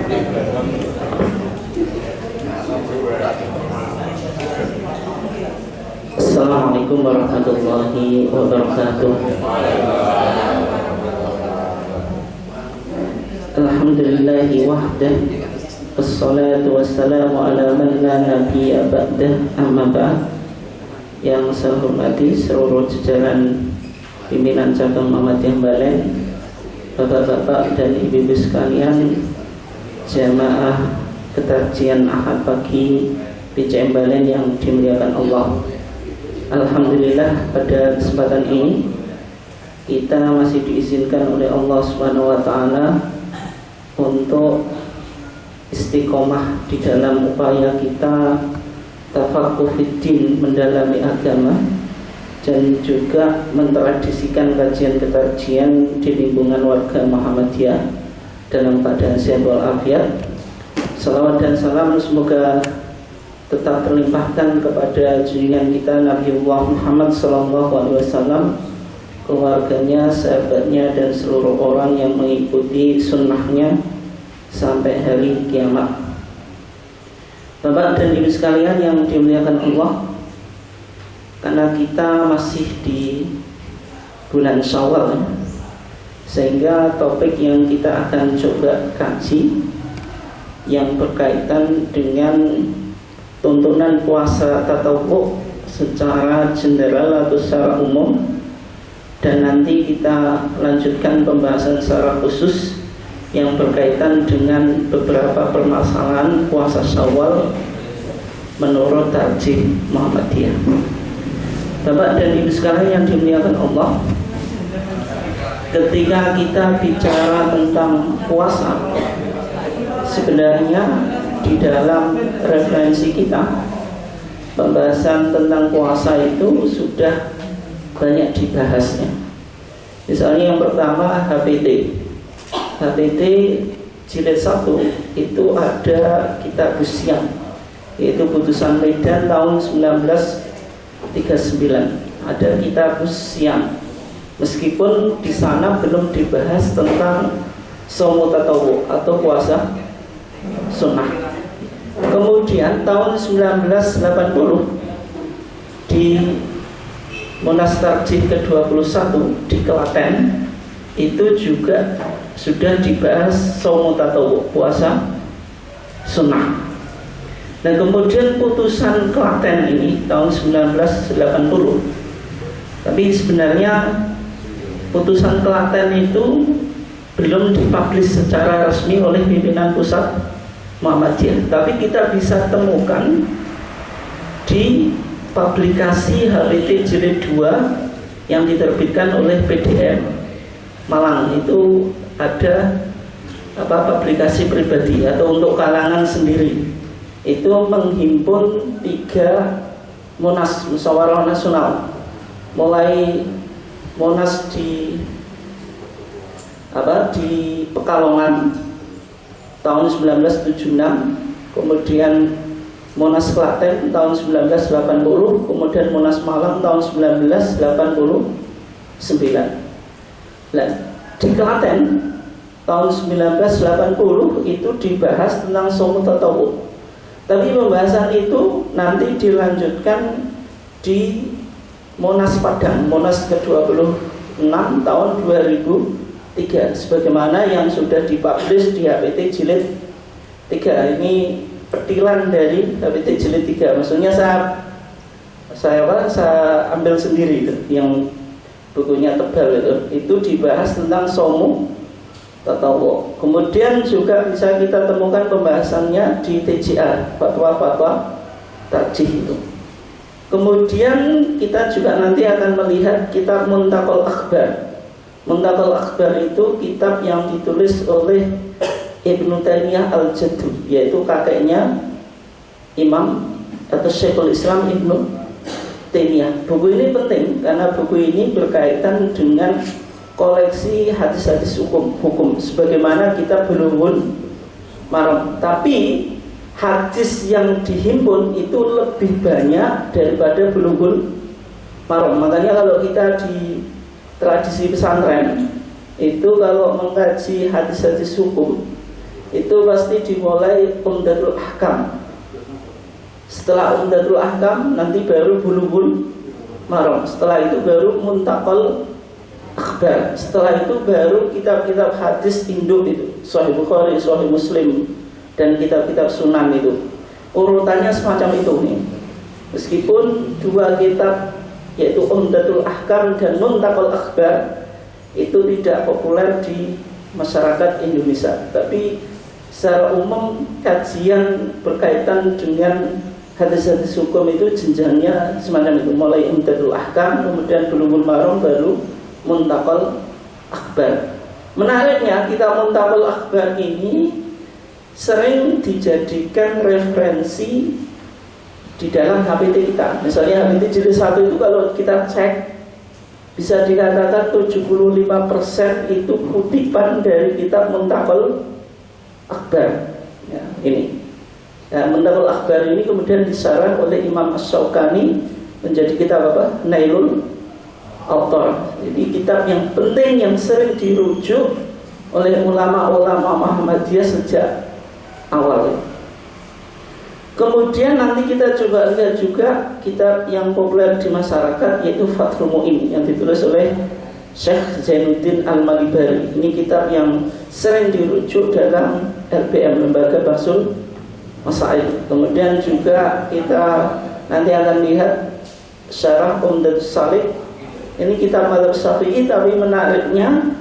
Assalamualaikum warahmatullahi wabarakatuh. Alhamdulillahi wahdah, wassalatu wassalamu ala man la nabiyya ba'dah, amma ba'd. Yang saya hormati seluruh jajaran pimpinan cabang Muhammadiyah Balen, bapak-bapak dan ibu-ibu sekalian, jamaah kekajian Ahad pagi PCM Balen yang dimuliakan Allah. Alhamdulillah, pada kesempatan ini kita masih diizinkan oleh Allah Subhanahu wa taala untuk istiqomah di dalam upaya kita tafaqquh fiddin, mendalami agama, dan juga mentradisikan kajian-kajian di lingkungan warga Muhammadiyah dalam keadaan sehat walafiat. Salawat dan salam semoga tetap terlimpahkan kepada junjungan kita Nabiullah Muhammad SAW, keluarganya, sahabatnya, dan seluruh orang yang mengikuti sunnahnya sampai hari kiamat. Bapak dan ibu sekalian yang dimuliakan Allah, karena kita masih di bulan Syawal, sehingga topik yang kita akan coba kaji yang berkaitan dengan tuntunan puasa tatawwu secara general atau secara umum, dan nanti kita lanjutkan pembahasan secara khusus yang berkaitan dengan beberapa permasalahan puasa Syawal menurut tarjih Muhammadiyah. Bapak dan ibu sekalian yang dimuliakan Allah, ketika kita bicara tentang puasa, sebenarnya di dalam referensi kita, pembahasan tentang puasa itu sudah banyak dibahasnya. Misalnya yang pertama HPT jilid 1 itu ada kitab Siyam, yaitu putusan Medan tahun 1939. Ada kitab Siyam, meskipun di sana belum dibahas tentang shaum tatawwu atau puasa sunnah. Kemudian tahun 1980 di Munas Tarjih ke-21 di Klaten itu juga sudah dibahas shaum tatawwu, puasa sunnah. Dan kemudian putusan Klaten ini tahun 1980. Tapi sebenarnya putusan Klaten itu belum dipublish secara resmi oleh pimpinan pusat Muhammadiyah, tapi kita bisa temukan di publikasi HPT jilid 2 yang diterbitkan oleh PDM Malang. Itu ada publikasi pribadi atau untuk kalangan sendiri. Itu menghimpun 3 Munas Musyawarah Nasional, mulai Munas di Pekalongan tahun 1976, kemudian Munas Klaten tahun 1980, kemudian Munas Malang tahun 1989. Nah, di Klaten tahun 1980 itu dibahas tentang shaum tatawwu. Tapi pembahasan itu nanti dilanjutkan di Munas Padang, Munas ke-26 tahun 2003, sebagaimana yang sudah dipublish di HPT jilid 3. Ini petilan dari HPT jilid 3. Maksudnya saya ambil sendiri itu, yang bukunya tebal itu dibahas tentang shaum tatawwu. Kemudian juga bisa kita temukan pembahasannya di TJA, fatwa-fatwa tarjih itu. Kemudian kita juga nanti akan melihat kitab Muntaqal Akhbar. Muntaqal Akhbar itu kitab yang ditulis oleh Ibnu Taimiyah Al-Jaddu, yaitu kakeknya Imam atau Syekhul Islam Ibnu Taimiyah. Buku ini penting karena buku ini berkaitan dengan koleksi hadis-hadis hukum, sebagaimana kita Bulughul Maram. Tapi hadis yang dihimpun itu lebih banyak daripada Bulughul Maram. Makanya kalau kita di tradisi pesantren itu kalau mengkaji hadis-hadis hukum itu pasti dimulai Umdatul Ahkam. Setelah Umdatul Ahkam nanti baru Bulughul Maram. Setelah itu baru Muntaqal Akhbar. Setelah itu baru kitab-kitab hadis induk itu, Sahih Bukhari, Sahih Muslim, dan kitab-kitab sunan itu. Urutannya semacam itu nih. Meskipun dua kitab yaitu Umdatul Ahkam dan Muntaqal Akhbar itu tidak populer di masyarakat Indonesia, tapi secara umum kajian berkaitan dengan hadis-hadis hukum itu jenjangnya semacam itu, mulai Umdatul Ahkam, kemudian Bulughul Maram, baru Muntaqal Akhbar. Menariknya kitab Muntaqal Akhbar ini sering dijadikan referensi di dalam HPT kita. Misalnya HPT jilid 1 itu kalau kita cek bisa dikatakan 75% itu kutipan dari kitab Muntaqal Akhbar. Ya, ini. Ya, Muntaqal Akhbar ini kemudian disarah oleh Imam Asy-Syaukani menjadi kitab apa? Nailul Awtar. Jadi kitab yang penting yang sering dirujuk oleh ulama-ulama Muhammadiyah sejak awal. Kemudian nanti kita coba lihat juga kitab yang populer di masyarakat yaitu Fathul Mu'in yang ditulis oleh Syekh Zainuddin Al-Malibari. Ini kitab yang sering dirujuk dalam LBM, Lembaga Bahsul Masail. Kemudian juga kita nanti akan lihat Syarah Umdatus Salik. Ini kitab Madzhab Syafi'i, tapi menariknya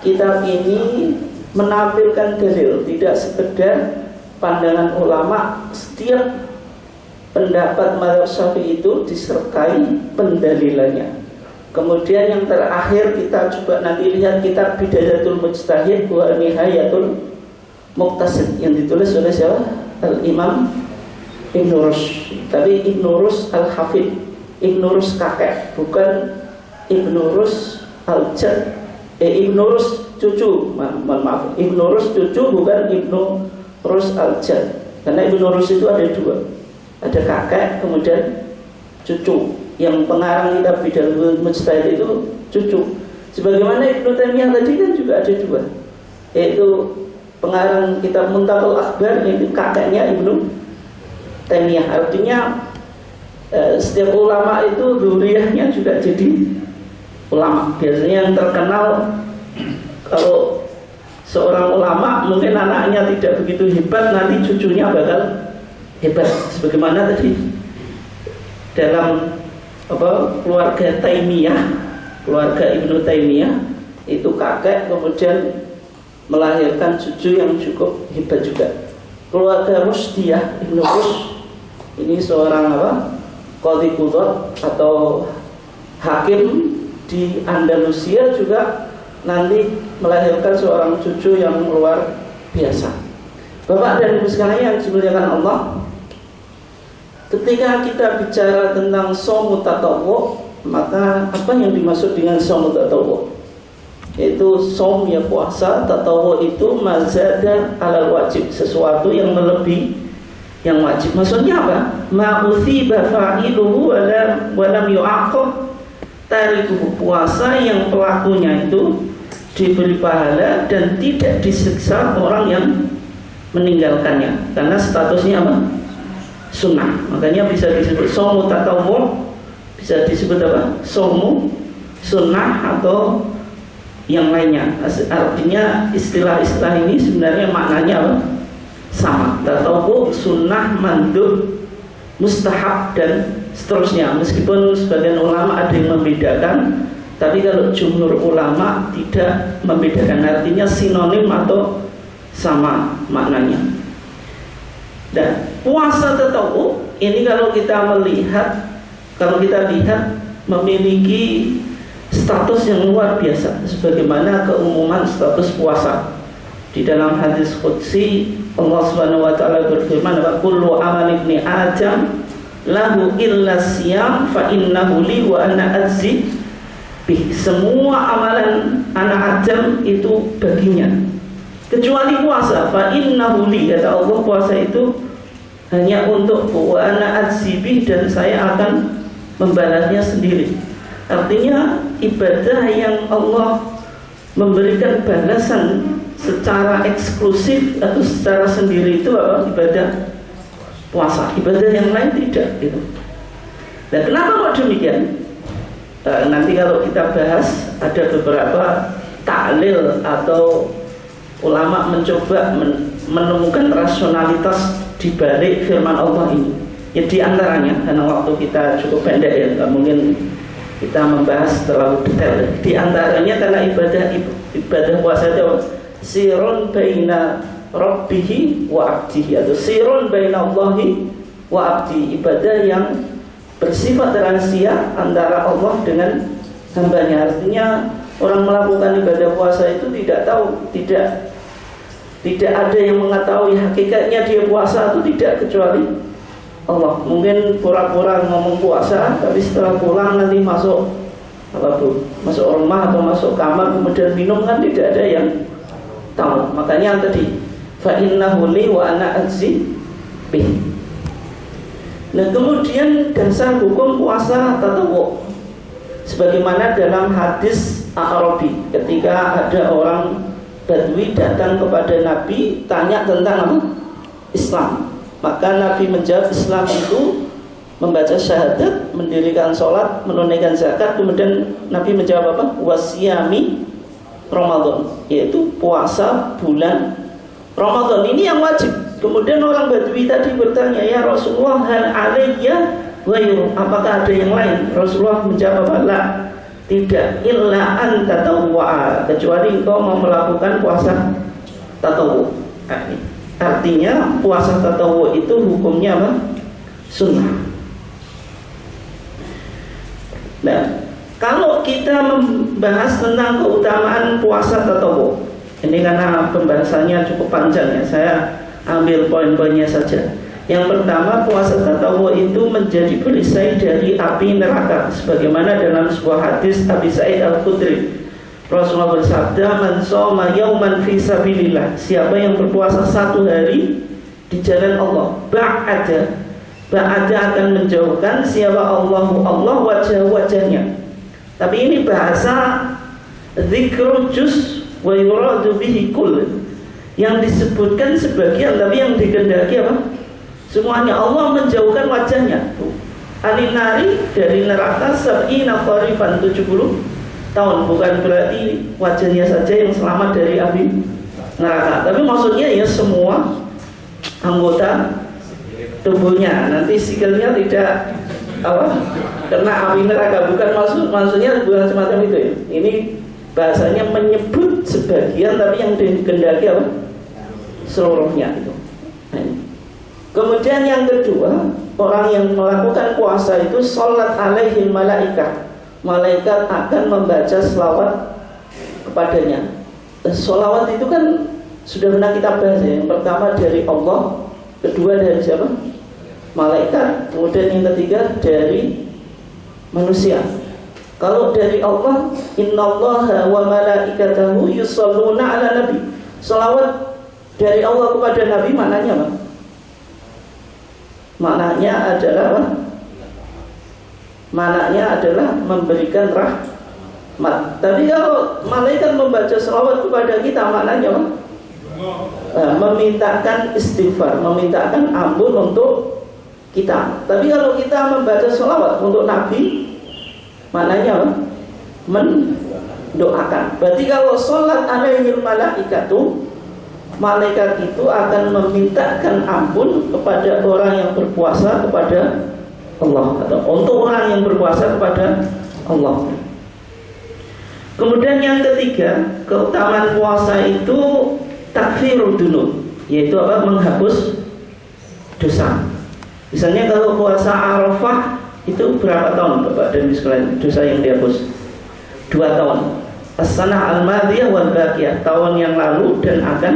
kitab ini menampilkan dalil, tidak sekedar pandangan ulama. Setiap pendapat Madzhab Syafi'i itu disertai pendalilannya. Kemudian yang terakhir kita coba nanti lihat kitab Bidayatul Mujtahid wa Nihayatul Muqtasid yang ditulis oleh siapa? Al-Imam Ibnu Rushd. Tapi Ibnu Rushd Al-Hafidh, Ibnu Rushd kakek, bukan Ibnu Rushd Al-Jad. Ibnu Rushd cucu, maaf, Ibnu Rushd cucu, bukan Ibnu Rushd Al-Jad. Karena Ibnu Rushd itu ada dua, ada kakek kemudian cucu. Yang pengarang kitab Bidayatul Mujtahid itu cucu. Sebagaimana Ibnu Taimiyah tadi kan juga ada dua, yaitu pengarang kitab Muntaqal Akhbar yaitu kakeknya Ibnu Taimiyah. Artinya setiap ulama itu dzurriyyahnya juga jadi ulama. Biasanya yang terkenal kalau seorang ulama mungkin anaknya tidak begitu hebat, nanti cucunya bakal hebat. Sebagaimana tadi dalam keluarga Taimiyah, keluarga Ibnu Taimiyah itu kakek kemudian melahirkan cucu yang cukup hebat juga. Keluarga Rushdiyah, Ibnu Rushd ini seorang qadhi qudhat atau hakim di Andalusia, juga nanti melahirkan seorang cucu yang luar biasa. Bapak dan Ibu sekalian yang dimuliakan Allah, ketika kita bicara tentang shaum tatawwu, maka apa yang dimaksud dengan shaum tatawwu? Yaitu shaum ya puasa, tatawwu itu mazada alal wajib, sesuatu yang melebihi yang wajib. Maksudnya apa? Ma'uthiba fa'iluhu wa lam yu'aqab tarikuhu, puasa yang pelakunya itu diberi pahala dan tidak disiksa orang yang meninggalkannya, karena statusnya apa? Sunnah. Makanya bisa disebut shaumu tatawwu, bisa disebut apa? Shaumu sunnah atau yang lainnya. Artinya istilah-istilah ini sebenarnya maknanya apa? Sama. Tatawwu, sunnah, mandub, mustahab dan seterusnya. Meskipun sebagian ulama ada yang membedakan, tapi kalau jumhur ulama tidak membedakan. Artinya sinonim atau sama maknanya. Dan puasa tatawwu ini kalau kita lihat memiliki status yang luar biasa, sebagaimana keumuman status puasa. Di dalam hadis qudsi Allah Subhanahu wa taala berfirman, "Wa kullu amali ibni Adam lahu illa siyam fa innahu li wa ana ajzi bih." Semua amalan anak Adam itu baginya kecuali puasa. Fa innahu li, kata Allah, puasa itu hanya untukku, wa ana ajzi bih, dan saya akan membalasnya sendiri. Artinya ibadah yang Allah memberikan balasan secara eksklusif atau secara sendiri itu apa? Ibadah puasa. Ibadah yang lain tidak gitu. Nah, kenapa kok demikian? Nanti kalau kita bahas ada beberapa ta'lil atau ulama mencoba menemukan rasionalitas di balik firman Allah ini. Ya di antaranya, karena waktu kita cukup pendek ya, nggak mungkin kita membahas terlalu detail. Di antaranya karena ibadah puasa itu sirun baina rabbihi wa abdihi, atau sirun baina Allahi wa abdi, ibadah yang bersifat rahasia antara Allah dengan hambanya. Artinya orang melakukan ibadah puasa itu tidak tahu, tidak ada yang mengetahui hakikatnya dia puasa itu tidak kecuali Allah. Mungkin pura-pura ngomong puasa, tapi setelah pulang nanti masuk rumah atau masuk kamar kemudian minum, kan tidak ada yang tahu. Makanya tadi fa innahu li wa ana ajzi bih. Nah, kemudian dasar hukum puasa tatawwu, sebagaimana dalam hadis A'rabi, ketika ada orang Badui datang kepada Nabi tanya tentang apa? Islam. Maka Nabi menjawab, Islam itu membaca syahadat, mendirikan sholat, menunaikan zakat. Kemudian Nabi menjawab apa? Wasiyami Ramadan, yaitu puasa bulan Ramadan. Ini yang wajib. Kemudian orang Badui tadi bertanya, ya Rasulullah, hal alayya ghairu, apakah ada yang lain? Rasulullah menjawab, la, tidak, illa an tatawwa, kecuali engkau mau melakukan puasa tatawwu. Artinya puasa tatawwu itu hukumnya apa? Sunnah. Nah, kalau kita membahas tentang keutamaan puasa tatawwu, ini karena pembahasannya cukup panjang ya, saya ambil poin-poinnya saja. Yang pertama, puasa tatawwu itu menjadi perisai dari api neraka, sebagaimana dalam sebuah hadis Abi Sa'id Al-Khudri, Rasulullah bersabda, man shoma yauman fi sabilillah, siapa yang berpuasa satu hari di jalan Allah, ba'ada akan menjauhkan siapa Allah wajah-wajahnya. Tapi ini bahasa dzikrul juz wa yuradu bihi kull, yang disebutkan sebagian tapi yang dikehendaki apa? Semuanya. Allah menjauhkan wajahnya. Alinari, dari neraka, sab'ina kharifan, 70 tahun. Bukan berarti wajahnya saja yang selamat dari api neraka, tapi maksudnya ya semua anggota tubuhnya. Nanti sikilnya tidak apa kena api neraka, bukan maksudnya bukan semacam itu ya. Ini bahasanya menyebut sebagian tapi yang dikehendaki apa? Seluruhnya itu. Nah, kemudian yang kedua, orang yang melakukan puasa itu sholat alaihil malaikah, malaikat akan membaca selawat kepadanya. Selawat itu kan sudah pernah kita bahas ya. Yang pertama dari Allah, kedua dari siapa? Malaikat, kemudian yang ketiga dari manusia. Kalau dari Allah, innallaha wa malaikatahu yusholluna ala nabi. Selawat dari Allah kepada Nabi maknanya apa? Maknanya adalah apa? Maknanya adalah memberikan rahmat. Tapi kalau malaikat membaca selawat kepada kita, maknanya apa? Memintakan istighfar, memintakan ampun untuk kita. Tapi kalau kita membaca selawat untuk Nabi, maknanya apa? Mendoakan. Berarti kalau sholat alaihil malaikatu, malaikat itu akan memintakan ampun kepada orang yang berpuasa kepada Allah, atau untuk orang yang berpuasa kepada Allah. Kemudian yang ketiga, keutamaan puasa itu takfirud dunub, yaitu apa? Menghapus dosa. Misalnya kalau puasa Arafah itu berapa tahun Bapak dan Ibu sekalian dosa yang dihapus? 2 tahun. As-sanah al-madiyah wal baqiyah, tahun yang lalu dan akan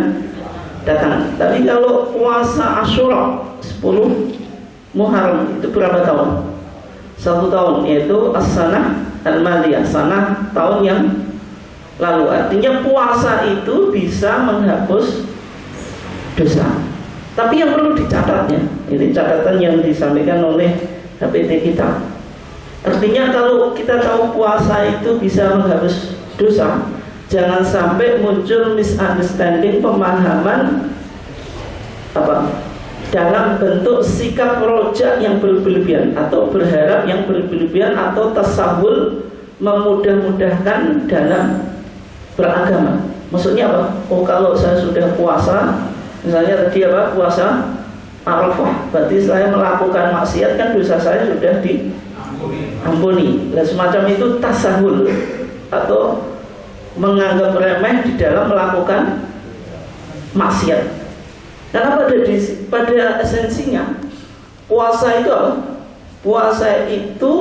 datang. Tapi kalau puasa Asyura 10 Muharram itu berapa tahun? 1 tahun, yaitu as-sanah al-madiyah, sanah tahun yang lalu. Artinya puasa itu bisa menghapus dosa. Tapi yang perlu dicatatnya, ini catatan yang disampaikan oleh HPT kita. Artinya kalau kita tahu puasa itu bisa menghapus dosa, jangan sampai muncul misunderstanding, pemahaman dalam bentuk sikap rojak yang berlebihan atau berharap yang berlebihan atau tasawul memudah-mudahkan dalam beragama. Maksudnya apa? Oh, kalau saya sudah puasa, misalnya tadi puasa Arafah, berarti saya melakukan maksiat, kan dosa saya sudah diampuni. Nah, semacam itu tasahul atau menganggap remeh di dalam melakukan maksiat. Karena pada esensinya puasa itu apa? Puasa itu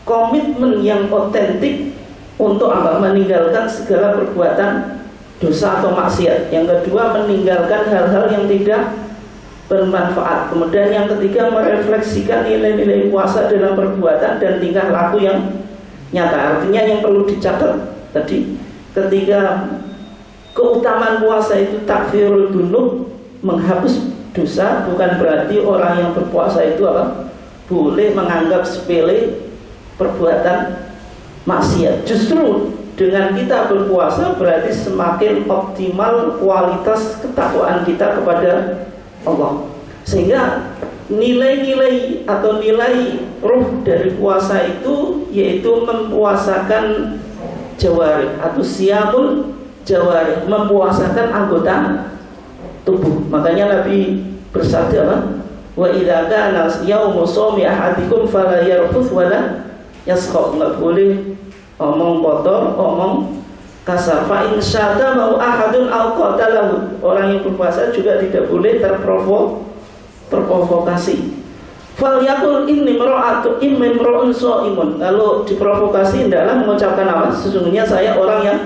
komitmen yang otentik untuk apa? Meninggalkan segala perbuatan dosa atau maksiat. Yang kedua, meninggalkan hal-hal yang tidak bermanfaat. Kemudian yang ketiga, merefleksikan nilai-nilai puasa dalam perbuatan dan tingkah laku yang nyata. Artinya yang perlu dicatat tadi, ketika keutamaan puasa itu takfirul dunub, menghapus dosa, bukan berarti orang yang berpuasa itu boleh menganggap sepele perbuatan maksiat. Justru dengan kita berpuasa berarti semakin optimal kualitas ketakwaan kita kepada Allah, sehingga nilai-nilai atau nilai ruh dari puasa itu yaitu mempuasakan jawari atau siyamul jawari, mempuasakan anggota tubuh. Makanya Nabi bersabda wa idza kana yaumu shaumi ahadikum fala yarfuth wala yasqa, enggak boleh omong kotor, omong kasar. Fa in syata mau ahadun au qatalahu, orang yang berpuasa juga tidak boleh terprovokasi. Fal yaqul inni mar'atu imra'un shaimun, kalau diprovokasi hendaklah mengucapkan apa? Sesungguhnya saya orang yang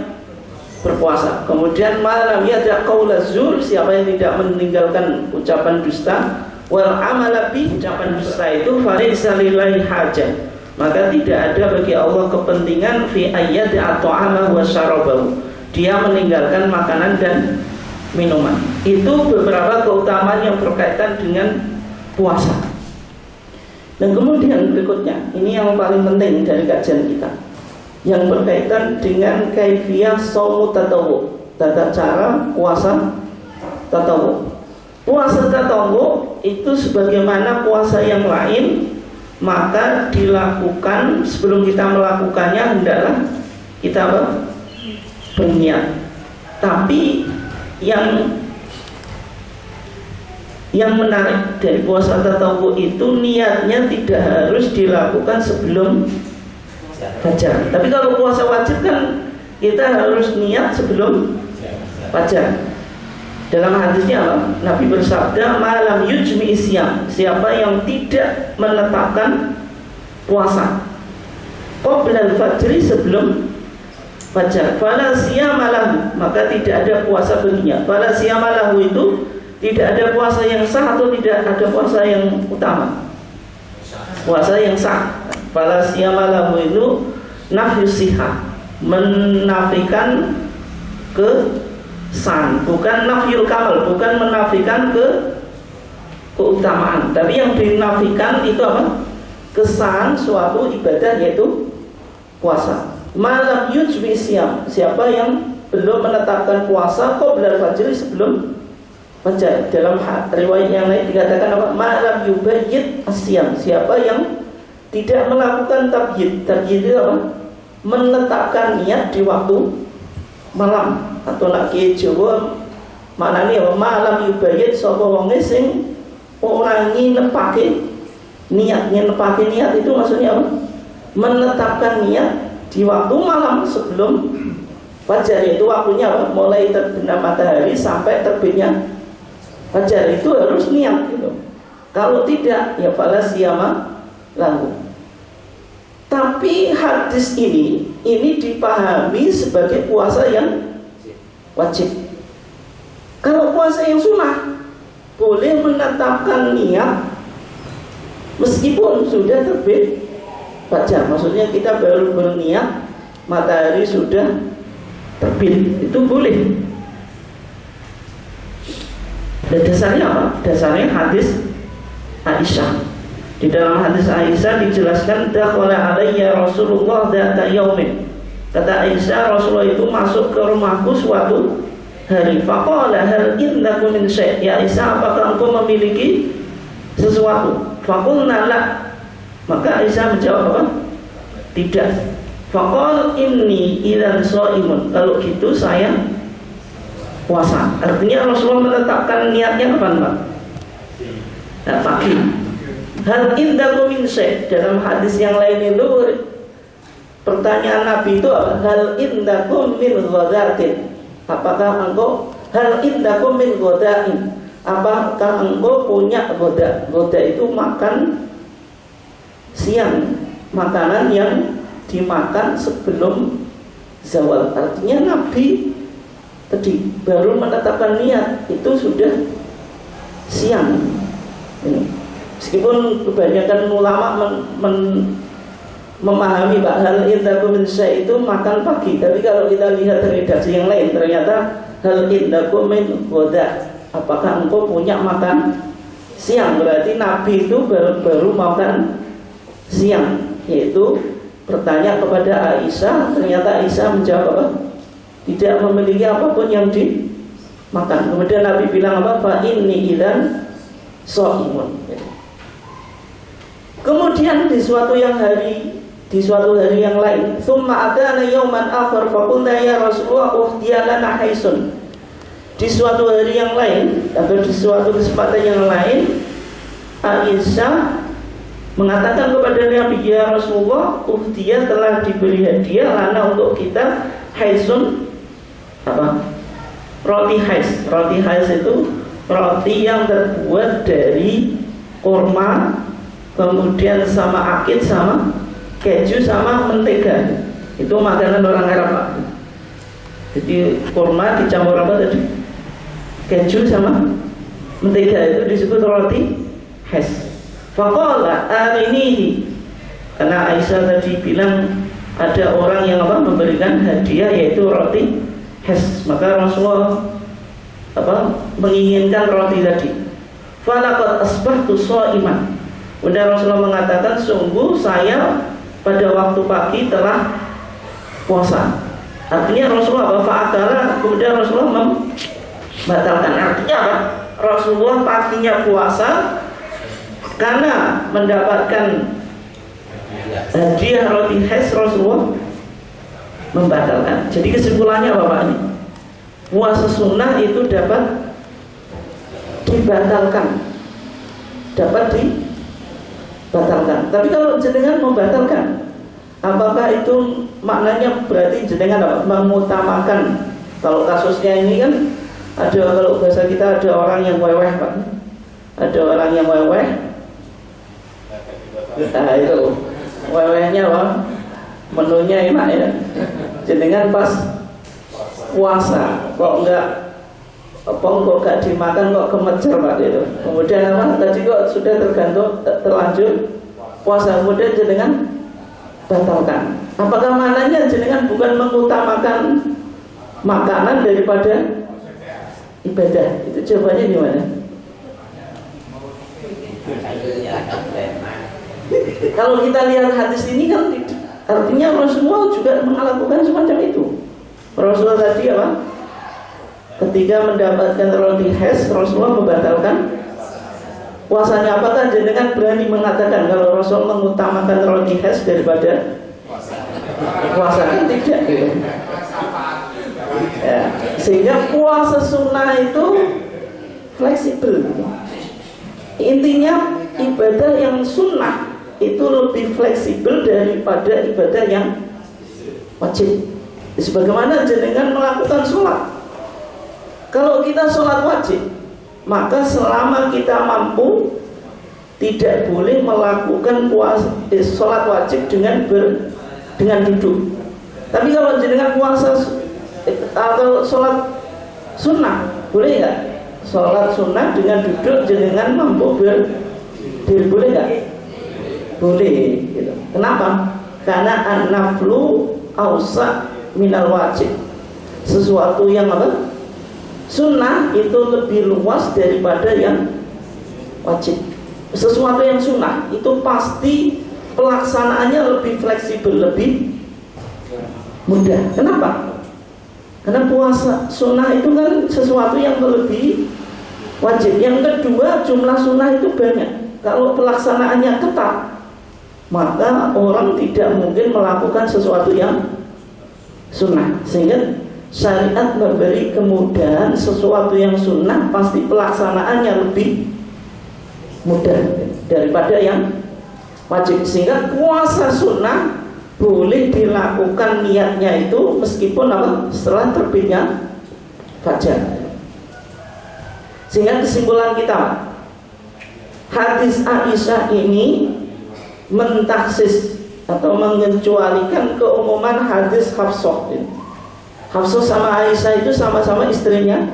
berpuasa. Kemudian malam yada qaula zur, siapa yang tidak meninggalkan ucapan dusta, wal amala bi, ucapan dusta itu falaysa lillahi hajah, maka tidak ada bagi Allah kepentingan fi ayyati at'amahu wa syarabahu, dia meninggalkan makanan dan minuman. Itu beberapa keutamaan yang berkaitan dengan puasa. Dan kemudian berikutnya, ini yang paling penting dari kajian kita, yang berkaitan dengan kaifiyah shaum tatawwu, tata cara puasa tatawwu. Puasa tatawwu itu sebagaimana puasa yang lain, maka dilakukan sebelum kita melakukannya hendaklah kita berniat. Tapi yang menarik dari puasa tatawwu itu niatnya tidak harus dilakukan sebelum fajar. Tapi kalau puasa wajib kan kita harus niat sebelum fajar. Dalam hadisnya apa? Nabi bersabda, malam yujmi isyam, siapa yang tidak menetapkan puasa qabla al-fajri, sebelum fajar, fala siyama lahu, maka tidak ada puasa baginya. Fala siyama lahu itu tidak ada puasa yang sah atau tidak ada puasa yang utama, puasa yang sah. Fala siyama lahu itu nafyus sihah, menafikan kesan, bukan nafyul kamal, bukan menafikan keutamaan, tapi yang dinafikan itu apa? Kesan suatu ibadah, yaitu puasa. Malam yujmi siyam, siapa yang belum menetapkan puasa qabla fajr, sebelum fajar. Dalam riwayat yang lain dikatakan apa? Malam yubayyit asyam, siapa yang tidak melakukan tabyid. Tabyid itu apa? Menetapkan niat di waktu malam, atau nak kiye Jawa maknane apa? Malam yubayyit sapa wong sing ora nepake niat. Nepake niat itu maksudnya apa? Menetapkan niat di waktu malam sebelum fajar, yaitu waktunya apa? Mulai terbenam matahari sampai terbitnya fajar, itu harus niat gitu. Kalau tidak, ya fala siyama lahu. Tapi hadis ini dipahami sebagai puasa yang wajib. Kalau puasa yang sunnah boleh menetapkan niat meskipun sudah terbit fajar. Maksudnya kita baru berniat matahari sudah terbit, itu boleh. Dan dasarnya apa? Dasarnya hadis Aisyah. Di dalam hadis Aisyah dijelaskan, dakhala alayya Rasulullah dzata yaumin, Kata Aisyah, Rasulullah itu masuk ke rumahku suatu hari. Faqala hal indakum min syai'? Ya Aisyah, apakah engkau memiliki sesuatu? Faqulna la. Maka Aisyah menjawab apa? Tidak. Faqal inni idzan shaimun. Kalau gitu saya puasa. Artinya Rasulullah menetapkan niatnya kapan, Pak? Nah, pagi. Hal indakum min syai'? Dalam hadis yang lain itu pertanyaan Nabi itu apa? Hal indakum min ghadatin? Apakah engkau hal indakum min ghadain? Apakah engkau punya goda? Goda itu makan siang, makanan yang dimakan sebelum zawal. Artinya Nabi tadi baru menetapkan niat itu sudah siang. Meskipun kebanyakan ulama memahami hal indakum min syai' itu makan pagi, tapi kalau kita lihat redaksi yang lain ternyata hal indakum min ghoda, apakah engkau punya makan siang? Berarti Nabi itu baru makan siang, yaitu bertanya kepada Aisyah. Ternyata Aisyah menjawab apa? Tidak memiliki apapun yang dimakan. Kemudian Nabi bilang apa? Fa inni idzan shaimun. Kemudian di suatu hari yang lain, summa atana yauman akhar faqulna ya Rasulullah uhdiya lana haisun. Di suatu hari yang lain atau di suatu kesempatan yang lain, Aisyah mengatakan kepada Nabi, ya Rasulullah, uhdiya telah diberi hadiah lana untuk kita haisun, apa? Roti hais. Roti hais itu roti yang terbuat dari kurma, kemudian sama akid, sama keju, sama mentega. Itu makanan orang Arab, Pak. Jadi kurma dicampur apa tadi? Keju sama mentega, itu disebut roti hais. Faqala arinihi. Karena Aisyah tadi bilang ada orang yang apa? Memberikan hadiah yaitu roti hais. Maka Rasulullah menginginkan roti tadi. Falaqad asbahtu shaiman. Kemudian Rasulullah mengatakan, sungguh saya pada waktu pagi telah puasa. Artinya Rasulullah fa'akala, kemudian Rasulullah membatalkan. Artinya apa? Rasulullah paginya puasa karena mendapatkan hadiah roti hais, Rasulullah membatalkan. Jadi kesimpulannya apa, Pak? Ini puasa sunnah itu dapat dibatalkan, Tapi kalau jenengan membatalkan, apakah itu maknanya berarti jenengan apa? Mengutamakan? Kalau kasusnya ini kan ada, kalau bahasa kita ada orang yang weweh, Pak. Ada orang yang weweh. Nah itu wewehnya apa? Menunya enak ya. Jenengan pas puasa kok gak dimakan, kok kemecer, Pak, gitu. Kemudian apa? Tadi kok sudah terlanjur puasa, kemudian jenengan batalkan. Apakah maknanya jenengan bukan mengutamakan makanan daripada ibadah? Itu jawabannya gimana? Kalau kita lihat hadis ini kan artinya Rasulullah juga melakukan semacam itu. Rasulullah tadi apa? Ketika mendapatkan roti hais, Rasulullah membatalkan puasanya. Apakah jenengan berani mengatakan kalau Rasul mengutamakan roti hais daripada puasa? Kan tidak, gitu. Ya, sehingga puasa sunnah itu fleksibel. Intinya ibadah yang sunnah itu lebih fleksibel daripada ibadah yang wajib. Sebagaimana jenengan melakukan sholat. Kalau kita sholat wajib, maka selama kita mampu tidak boleh melakukan sholat wajib dengan duduk. Tapi kalau jenengan puasa atau sholat sunnah, boleh nggak? Sholat sunnah dengan duduk jenengan mampu berdiri, boleh nggak? Boleh. Gitu. Kenapa? Karena an-naflu awsa minal wajib. Sesuatu yang apa? Sunnah itu lebih luas daripada yang wajib. Sesuatu yang sunnah itu pasti pelaksanaannya lebih fleksibel, lebih mudah. Kenapa? Karena puasa sunnah itu kan sesuatu yang melebihi wajib. Yang kedua, jumlah sunnah itu banyak. Kalau pelaksanaannya ketat, maka orang tidak mungkin melakukan sesuatu yang sunnah. Sehingga syariat memberi kemudahan, sesuatu yang sunnah pasti pelaksanaannya lebih mudah daripada yang wajib. Sehingga puasa sunnah boleh dilakukan niatnya itu meskipun apa? Setelah terbitnya fajar. Sehingga kesimpulan kita, hadis Aisyah ini mentaksis atau mengecualikan keumuman hadis Hafsah. Hafsah sama Aisyah itu sama-sama istrinya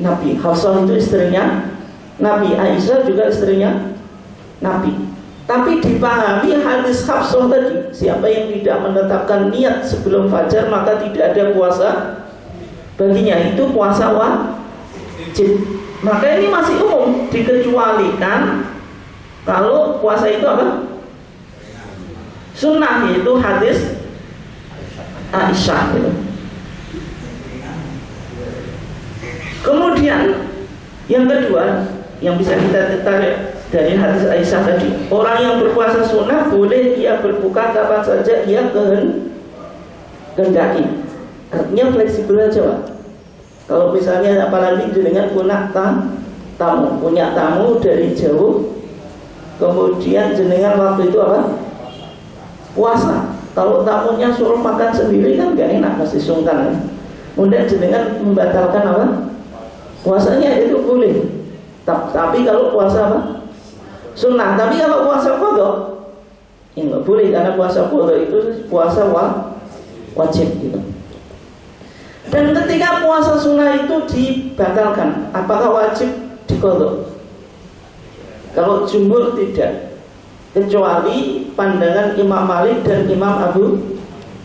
Nabi. Hafsah itu istrinya Nabi, Aisyah juga istrinya Nabi. Tapi dipahami hadis Hafsah tadi, siapa yang tidak menetapkan niat sebelum fajar maka tidak ada puasa baginya, itu puasa wajib. Maka ini masih umum, dikecualikan kalau puasa itu apa? Sunnah, yaitu hadis Aisyah gitu. Kemudian yang kedua yang bisa kita tarik dari hadis Aisyah tadi, orang yang berpuasa sunnah boleh ia berbuka kapan saja ia kehendaki. Artinya fleksibel aja, Pak. Kalau misalnya apalagi dengan punya tamu dari jauh, kemudian jenengan waktu itu apa? Puasa. Kalau tamunya suruh makan sendiri kan gak enak, pasti sungkan. Kemudian jenengan membatalkan apa? Puasanya itu boleh. Tapi kalau puasa apa? Sunnah. Tapi kalau puasa qadha ya nggak boleh, karena puasa qadha itu puasa wajib gitu. Dan ketika puasa sunnah itu dibatalkan, apakah wajib diqadha? Kalau jumhur tidak, kecuali pandangan Imam Malik dan Imam Abu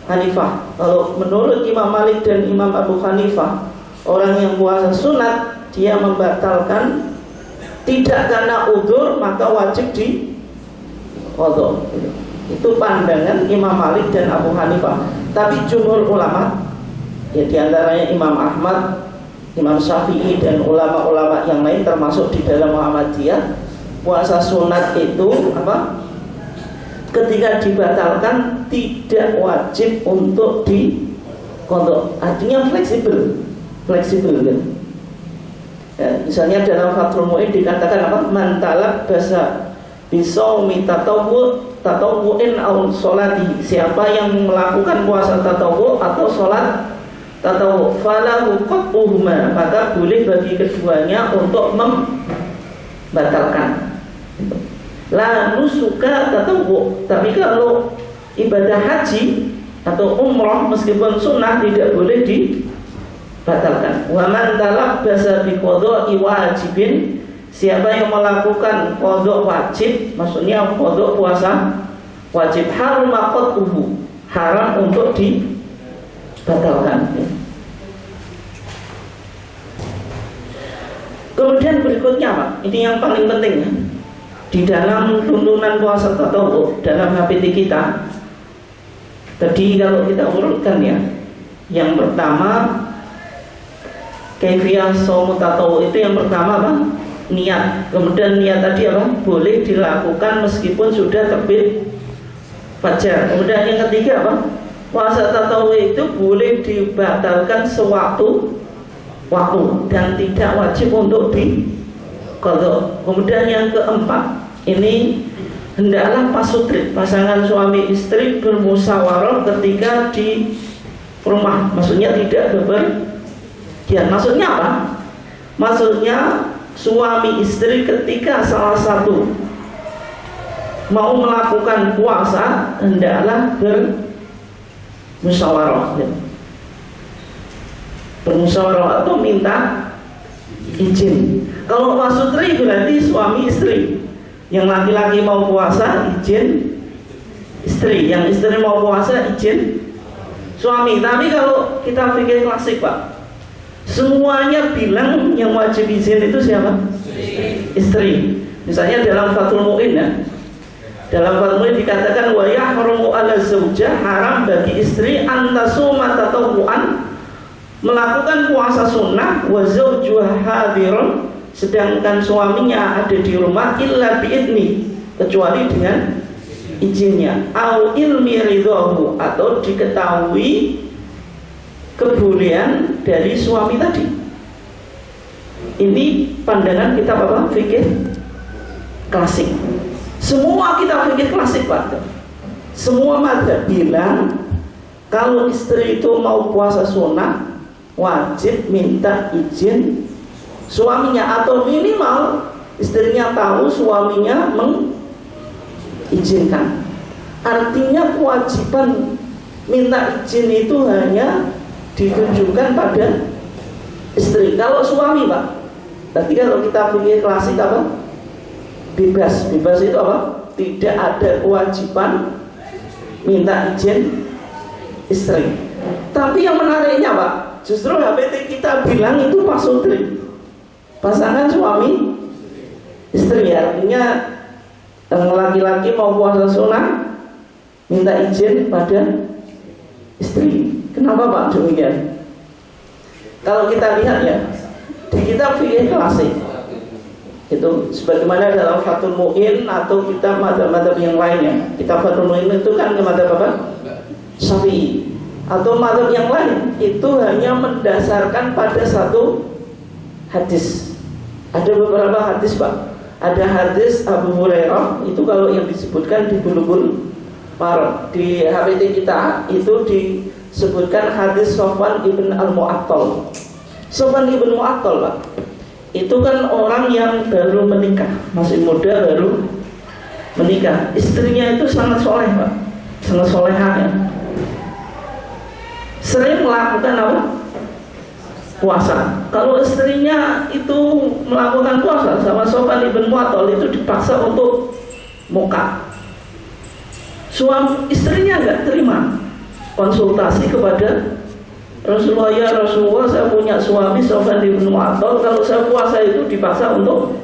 Hanifah. Kalau menurut Imam Malik dan Imam Abu Hanifah, orang yang puasa sunat dia membatalkan tidak karena udzur maka wajib di qadha. Itu pandangan Imam Malik dan Abu Hanifah. Tapi jumhur ulama, ya diantaranya Imam Ahmad, Imam Syafi'i dan ulama-ulama yang lain termasuk di dalam Muhammadiyah, puasa sunat itu apa? Ketika dibatalkan tidak wajib untuk di qadha. Artinya fleksibel gitu. Ya, misalnya dalam Fathul Mu'in dikatakan apa? Man talab basa bisaumi tatawwu'in aw sholati. Siapa yang melakukan puasa tatawwu atau sholat tatawwu, falahu qat'uhuma, maka boleh bagi keduanya untuk membatalkan. La nusuka tatawwu. Tapi kalau ibadah haji atau umrah meskipun sunnah tidak boleh dibatalkan. Wa man talabbasa bi qadha'i wajibin, siapa yang melakukan qadha wajib, maksudnya qadha puasa wajib, haram qad'uhu, haram untuk dibatalkan. Kemudian berikutnya Pak, ini yang paling penting ya, di dalam tuntunan puasa tatawwu dalam HPT kita. Tadi kalau kita urutkan ya, yang pertama kaifiyah shaum tatawwu itu yang pertama apa? Niat. Kemudian niat tadi apa? Boleh dilakukan meskipun sudah terbit fajar. Kemudian yang ketiga apa? Puasa tatawwu itu boleh dibatalkan sewaktu waktu dan tidak wajib untuk diqadha. Kemudian yang keempat, ini hendaklah pasutri, pasangan suami istri bermusyawarah ketika di rumah. Maksudnya tidak bepergian. Maksudnya apa? Maksudnya suami istri ketika salah satu mau melakukan puasa hendaklah bermusyawarah. Bermusyawarah atau minta izin. Kalau pasutri berarti suami istri. Yang laki-laki mau puasa izin istri, yang istri mau puasa izin suami. Tapi kalau kita pikir klasik Pak, semuanya bilang yang wajib izin itu siapa? Istri. Misalnya dalam Fathul Mu'in ya, Dalam formula dikatakan wa yahrumu 'ala zaujah, haram bagi istri antasuma tatawuan, melakukan puasa sunnah, wa zaujuha hadirun, sedangkan suaminya ada di rumah, illa biidni, kecuali dengan izinnya, au ilmi ridhahu, atau diketahui kebolehan dari suami tadi. Ini pandangan kita apa? Fikih klasik. Semua kita fikih klasik, Pak. Semua mazhab bilang kalau istri itu mau puasa sunnah wajib minta izin suaminya, atau minimal istrinya tahu suaminya mengizinkan. Artinya kewajiban minta izin itu hanya ditunjukkan pada istri. Kalau suami, Pak, tapi kalau kita fikih klasik apa? Bebas. Bebas itu apa? Tidak ada kewajiban minta izin istri. Tapi yang menariknya, Pak, justru HPT kita bilang itu pasutri, pasangan suami istri. Artinya yang laki-laki mau puasa sunnah minta izin pada istri. Kenapa, Pak, demikian? Kalau kita lihat ya, di kitab fikih klasik itu sebagaimana dalam Fathul Mu'in atau kitab mazhab-mazhab yang lainnya. Kitab Fathul Mu'in itu kan ke mazhab apa? Syafi'i. Atau mazhab yang lain itu hanya mendasarkan pada satu hadis. Ada beberapa hadis, Pak. Ada hadis Abu Hurairah, itu kalau yang disebutkan di Bulughul Maram, di HPT kita itu disebutkan hadis Sofwan ibn al-Mu'attal. Sofwan ibn Mu'attal, Pak, itu kan orang yang baru menikah, masih muda baru menikah. Istrinya itu sangat soleh, Pak, sangat solehah ya. Sering melakukan apa? Puasa. Kalau istrinya itu melakukan puasa sama Sofwan ibn Mu'attal itu dipaksa untuk muka. Suami istrinya nggak terima, konsultasi kepada Rasulullah, ya Rasulullah, saya punya suami Sofwan ibn Mu'attal, kalau saya puasa itu dipaksa untuk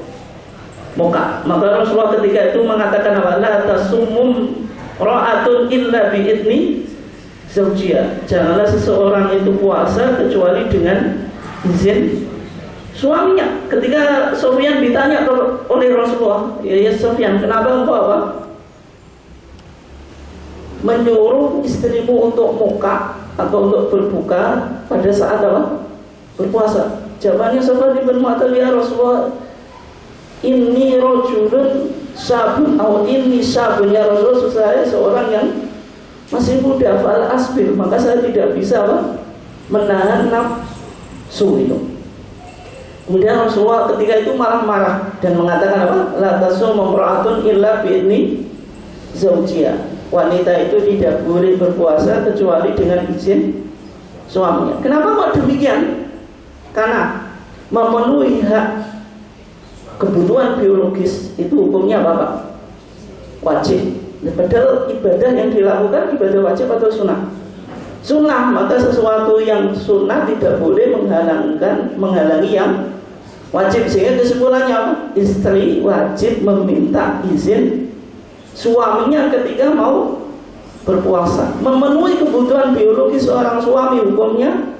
muka. Maka Rasulullah ketika itu mengatakan apa? La tasumum ra'atun illa bi'idni zawjiyah. Janganlah seseorang itu puasa kecuali dengan izin suaminya. Ketika Sofyan ditanya oleh Rasulullah, ya Sofyan, kenapa engkau apa? Menyuruh istrimu untuk muka atau untuk berbuka pada saat apa? Berpuasa. Jawabannya Sofwan ibn Mu'attal, ya Rasulullah, inni rajulun syabun atau inni syabun, ya Rasulullah, saya seorang yang masih muda, fal asbir, maka saya tidak bisa apa? Menahan nafsu itu. Kemudian Rasulullah ketika itu malah marah dan mengatakan apa? La tasum imra'atun illa bi'idni zawjiyah. Wanita itu tidak boleh berpuasa kecuali dengan izin suaminya. Kenapa kok demikian? Karena memenuhi hak kebutuhan biologis itu hukumnya apa, Pak? Wajib. Padahal ibadah yang dilakukan ibadah wajib atau sunnah? Sunnah. Maka sesuatu yang sunnah tidak boleh menghalangi yang wajib. Sehingga kesimpulannya apa? Istri wajib meminta izin suaminya ketika mau berpuasa. Memenuhi kebutuhan biologis seorang suami hukumnya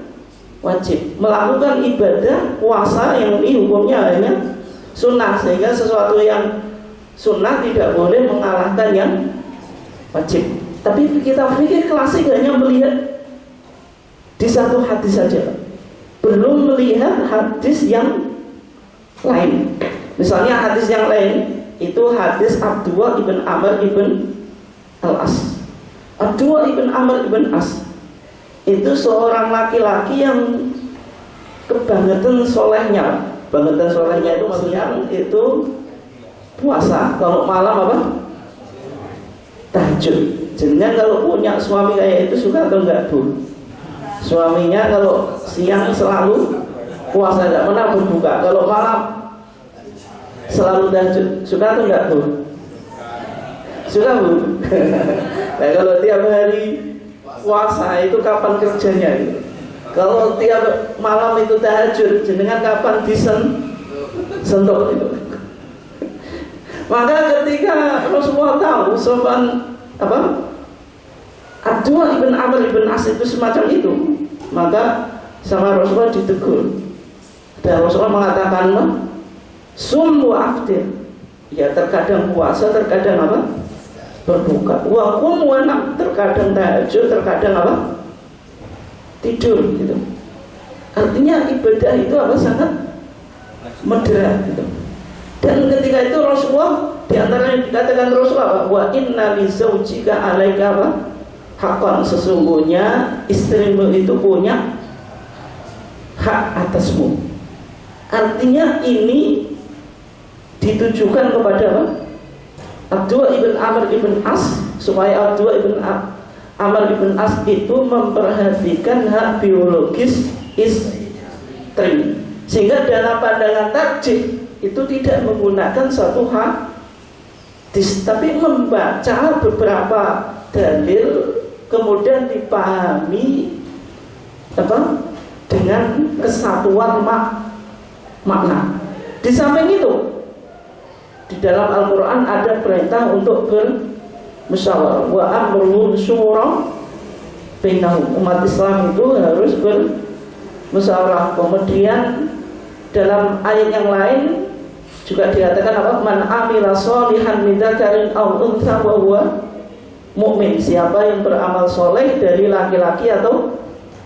wajib. Melakukan ibadah puasa yang ini hukumnya hanya sunnah. Sehingga sesuatu yang sunnah tidak boleh mengalahkan yang wajib. Tapi kita pikir klasik hanya melihat di satu hadis saja, belum melihat hadis yang lain. Misalnya hadis yang lain itu hadis Abdullah ibn Amr ibn al-As. Abdullah ibn Amr ibn As itu seorang laki-laki yang kebangetan solehnya. Kebangetan solehnya itu maksudnya itu puasa. Kalau malam apa? Tahajud. Jangan kalau punya suami kayak itu suka atau enggak, Bu? Suaminya kalau siang selalu puasa, enggak pernah berbuka. Kalau malam selalu tahajud, suka atau enggak, Bu? Suka, Bu? Nah, kalau tiap hari puasa itu kapan kerjanya gitu? Kalau tiap malam itu tahajud, jenengan kapan sentuk itu? Maka ketika Rasulullah tahu Sofwan Abdullah ibn Amr ibn As itu semacam itu, maka sama Rasulullah ditegur. Dan Rasulullah mengatakan, sum wa aftir. Ya terkadang puasa, terkadang berbuka. Wa qum wa nam, terkadang tahajud, terkadang tidur gitu. Artinya ibadah itu sangat moderat gitu. Dan ketika itu Rasulullah, di antara yang dikatakan Rasulullah, wa inna li zaujika alaika hakon, sesungguhnya istrimu itu punya hak atasmu. Artinya ini ditujukan kepada Abdullah ibn Amr ibn As, supaya Abdullah ibn Amr ibn As itu memperhatikan hak biologis istri, sehingga dalam pandangan tarjih itu tidak menggunakan satu hadis, tapi membaca beberapa dalil kemudian dipahami dengan kesatuan makna. Di samping itu, di dalam Al-Quran ada perintah untuk bermusyawarah. Wa amruhum syura bainahum. Umat Islam itu harus bermusyawarah. Kemudian dalam ayat yang lain juga dikatakan man amila sholihan min dzakarin aw untha wa huwa mu'min. Siapa yang beramal soleh dari laki-laki atau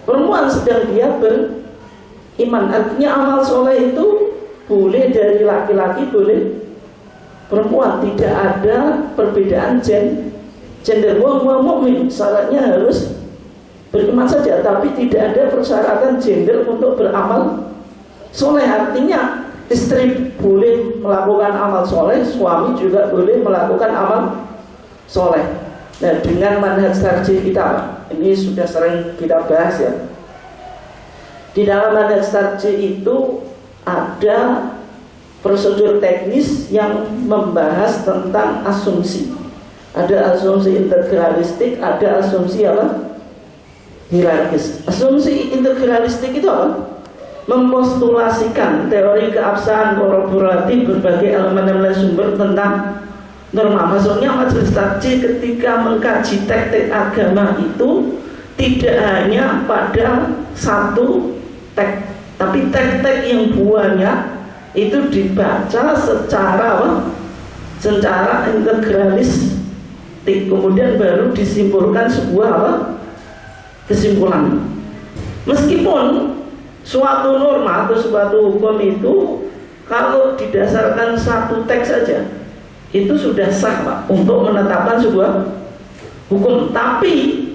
perempuan sedang dia beriman. Artinya amal soleh itu boleh dari laki-laki, boleh perempuan, tidak ada perbedaan gender. Wa mu'min, syaratnya harus beriman saja, tapi tidak ada persyaratan gender untuk beramal soleh. Artinya istri boleh melakukan amal soleh, suami juga boleh melakukan amal soleh. Nah, dengan manhaj tarjih kita, ini sudah sering kita bahas ya. Di dalam manhaj tarjih itu ada prosedur teknis yang membahas tentang asumsi. Ada asumsi integralistik, ada asumsi hierarkis. Asumsi integralistik itu mempostulasikan teori keabsahan kolaboratif berbagai elemen-elemen sumber tentang norma. Maksudnya majelis tarjih ketika mengkaji teks-teks agama itu tidak hanya pada satu teks, tapi teks-teks yang banyak itu dibaca secara integralis, kemudian baru disimpulkan sebuah kesimpulan. Meskipun suatu norma atau suatu hukum itu kalau didasarkan satu teks saja itu sudah sah Pak untuk menetapkan sebuah hukum, tapi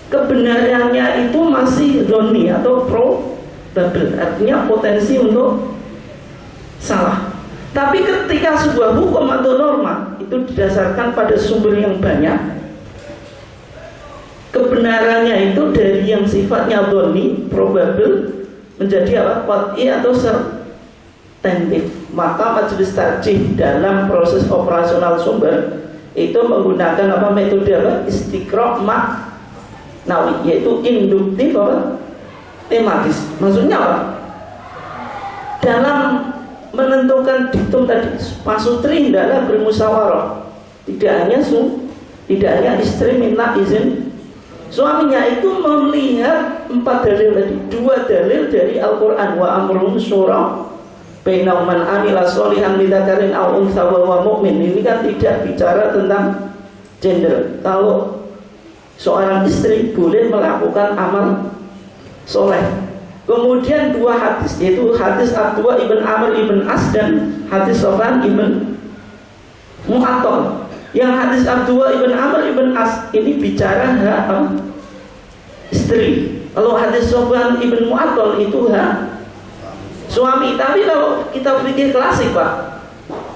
kebenarannya itu masih dhonni atau probable, artinya potensi untuk salah. Tapi ketika sebuah hukum atau norma itu didasarkan pada sumber yang banyak, kebenarannya itu dari yang sifatnya dhonni, probable, menjadi qat'i atau substantif. Maka majelis tarjih dalam proses operasional sumber itu menggunakan metode istiqra' maknawi, yaitu induktif tematis. Maksudnya dalam menentukan diktum tadi, pasutri hendaklah bermusyawarah. Tidak hanya istri minta izin suaminya, itu melihat 4 dalil tadi. 2 dalil dari Al-Quran, wa amruhum syura bainahum man amila sholihan min dzakarin aw untha wa huwa mu'min. Ini kan tidak bicara tentang gender. Kalau seorang istri boleh melakukan amal soleh. Kemudian 2 hadis, yaitu hadis Abdullah ibn Amr ibn As dan hadis Sofwan ibn Mu'attal. Yang hadis Abdullah ibn Amr ibn As ini bicara hak istri. Kalau hadis Sofwan ibn Mu'attal itu hak suami. Tapi kalau kita pikir klasik Pak,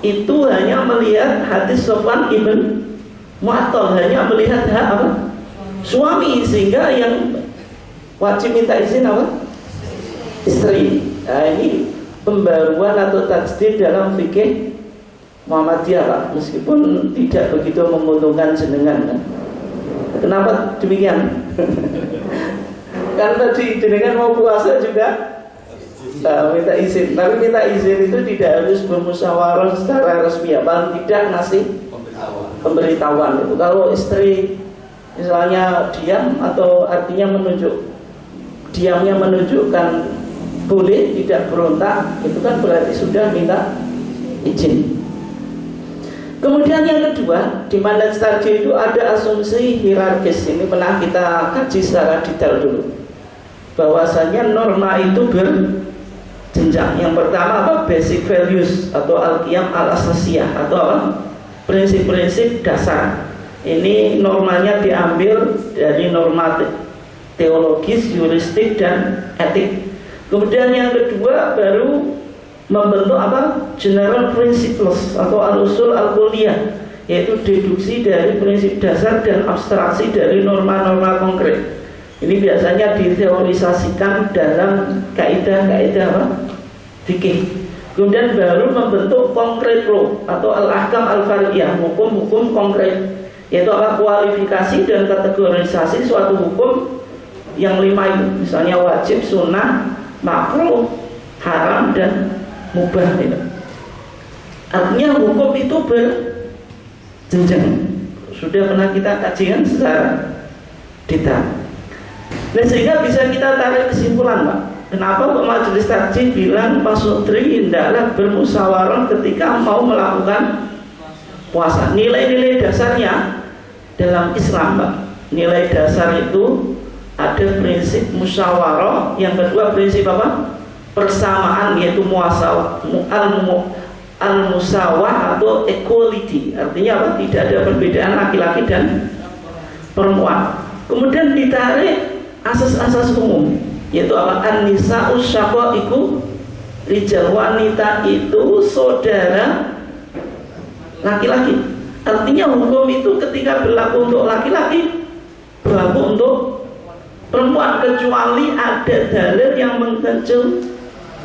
itu hanya melihat hadis Sofwan ibn Mu'attal, hanya melihat hak suami, sehingga yang wajib minta izin istri. Nah, ini pembaruan atau tajdid dalam fikih Muhammadiyah Pak, meskipun tidak begitu menguntungkan jenengan. Kenapa demikian? Karena tadi jenengan mau puasa juga minta izin. Tapi minta izin itu tidak harus bermusyawarah secara resmi ya, paling tidak ngasih pemberitahuan itu. Kalau istri misalnya diam atau artinya diamnya menunjukkan boleh, tidak berontak, itu kan berarti sudah minta izin. Kemudian yang kedua, di mandat tarjih itu ada asumsi hierarkis. Ini pernah kita kaji secara detail dulu, bahwasanya norma itu berjenjang. Yang pertama apa? Basic values atau al-qiyam al-asasiyah atau apa? Prinsip-prinsip dasar. Ini normanya diambil dari norma teologis, juristik, dan etik. Kemudian yang kedua baru membentuk apa? General principles atau al-usul al-kulliyah, yaitu deduksi dari prinsip dasar dan abstraksi dari norma-norma konkret. Ini biasanya diteorisasikan dalam kaidah-kaidah apa? Fikih. Kemudian baru membentuk konkret law atau al-ahkam al-far'iyah, hukum-hukum konkret, yaitu apa? Kualifikasi dan kategorisasi suatu hukum yang 5 itu, misalnya wajib, sunnah, makruh, haram, dan mubah itu. Artinya hukum itu berjenjang. Sudah pernah kita kajian secara detail. Nah, sehingga bisa kita tarik kesimpulan, Pak. Kenapa Majelis Tarjih bilang pasutri hendaklah bermusyawarah ketika mau melakukan puasa. Nilai-nilai dasarnya dalam Islam, Pak. Nilai dasar itu ada prinsip musyawarah. Yang kedua prinsip apa? Persamaan, yaitu al-musawah atau equality. Artinya apa? Tidak ada perbedaan laki-laki dan perempuan. Kemudian ditarik asas-asas umum, yaitu apa? An-nisa'u syaqaiqu rijal, wanita itu saudara laki-laki. Artinya hukum itu ketika berlaku untuk laki-laki berlaku untuk perempuan, kecuali ada dalil yang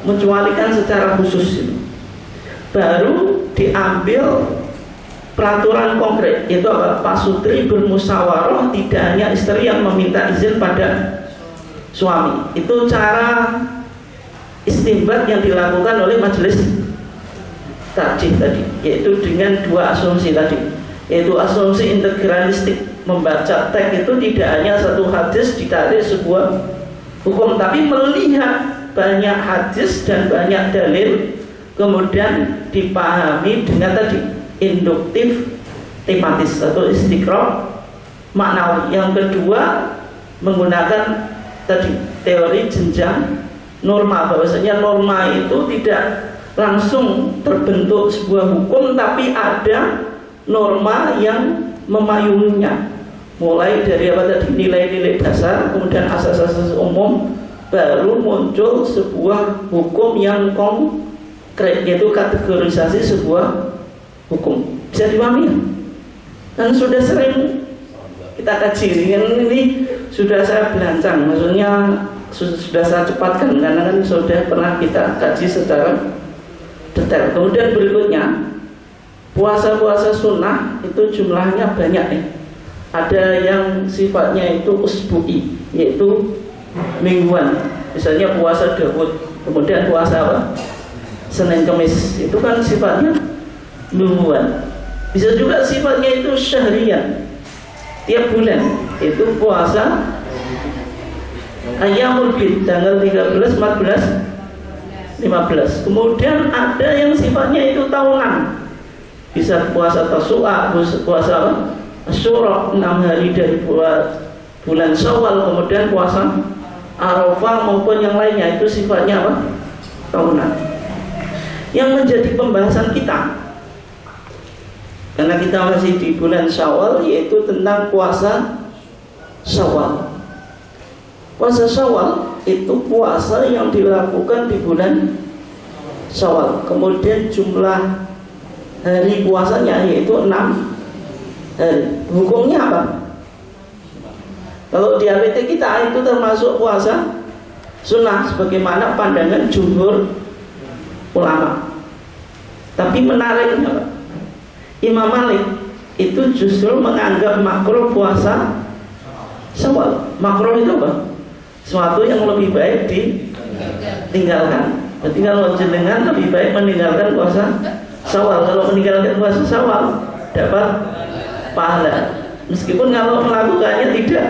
mengecualikan secara khusus. Baru diambil peraturan konkret, yaitu apa? Pasutri bermusyawarah, tidak hanya istri yang meminta izin pada suami. Itu cara istinbat yang dilakukan oleh Majelis Tarjih tadi, yaitu dengan 2 asumsi tadi, yaitu asumsi integralistik. Membaca teks itu tidak hanya satu hadis ditarik sebuah hukum, tapi melihat banyak hadis dan banyak dalil, kemudian dipahami dengan tadi induktif tematis atau istiqra' maknawi. Yang kedua menggunakan tadi teori jenjang norma, bahwasanya norma itu tidak langsung terbentuk sebuah hukum, tapi ada norma yang memayunginya, mulai dari apa tadi? Nilai-nilai dasar, kemudian asas-asas umum, baru muncul sebuah hukum yang konkret, yaitu kategorisasi sebuah hukum. Bisa dipahami ya? Kan sudah sering kita kaji, ini sudah saya belancang, maksudnya sudah saya cepatkan karena kan sudah pernah kita kaji secara detail. Kemudian berikutnya, puasa-puasa sunnah itu jumlahnya banyak ya. Ada yang sifatnya itu usbu'i, yaitu mingguan. Misalnya puasa Daud, kemudian puasa apa? Senin Kemis. Itu kan sifatnya mingguan. Bisa juga sifatnya itu syahriyan, tiap bulan. Itu puasa Ayyamul Bid, tanggal 13, 14, 15. Kemudian ada yang sifatnya itu tahunan. Bisa puasa Tasu'a, puasa apa? Asyura, 6 hari dari bulan Syawal, kemudian puasa Arafah maupun yang lainnya, itu sifatnya apa? Tahunan. Yang menjadi pembahasan kita, karena kita masih di bulan Syawal, yaitu tentang puasa Syawal. Puasa Syawal itu puasa yang dilakukan di bulan Syawal. Kemudian jumlah hari puasanya yaitu 6 hari. Hukumnya apa? Kalau di APT kita itu termasuk puasa sunnah sebagaimana pandangan jumhur ulama. Tapi menariknya Pak, Imam Malik itu justru menganggap makruh puasa Syawal. Makruh itu apa? Sesuatu yang lebih baik tinggalkan. Berarti kalau jenengan lebih baik meninggalkan puasa Syawal. Kalau meninggalkan puasa Syawal dapat pahala. Meskipun kalau melakukannya tidak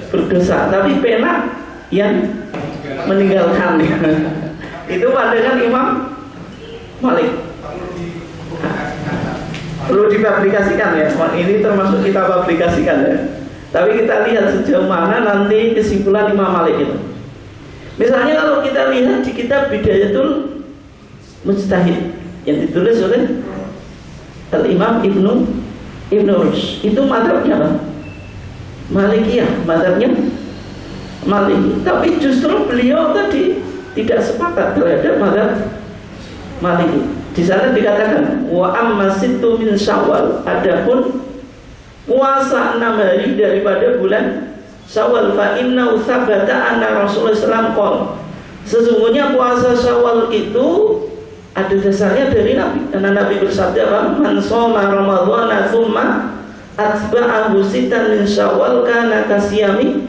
berdosa, tapi pena yang meninggalkan. Itu pandangan Imam Malik. Perlu diaplikasikan ya. Ini termasuk kita aplikasikan ya. Tapi kita lihat sejauh mana nanti kesimpulan Imam Malik itu. Misalnya kalau kita lihat di kitab Bidayatul Mujtahid yang ditulis oleh Al-Imam Ibnu Rushd, itu mazhabnya apa? Malikiyah, mazhabnya Maliki. Tapi justru beliau tadi tidak sepakat terhadap mazhab Maliki. Di sana dikatakan wa amma sittu min Syawal, adapun puasa 6 hari daripada bulan Syawal, fa inna tsabata anna Rasulullah sallallahu alaihi wasallam, sesungguhnya puasa Syawal itu ada dasarnya dari Nabi. Karena Nabi bersabda apa? Man shoma ramadhana tsumma atba'ahu sittan min Syawal kana kasiyami,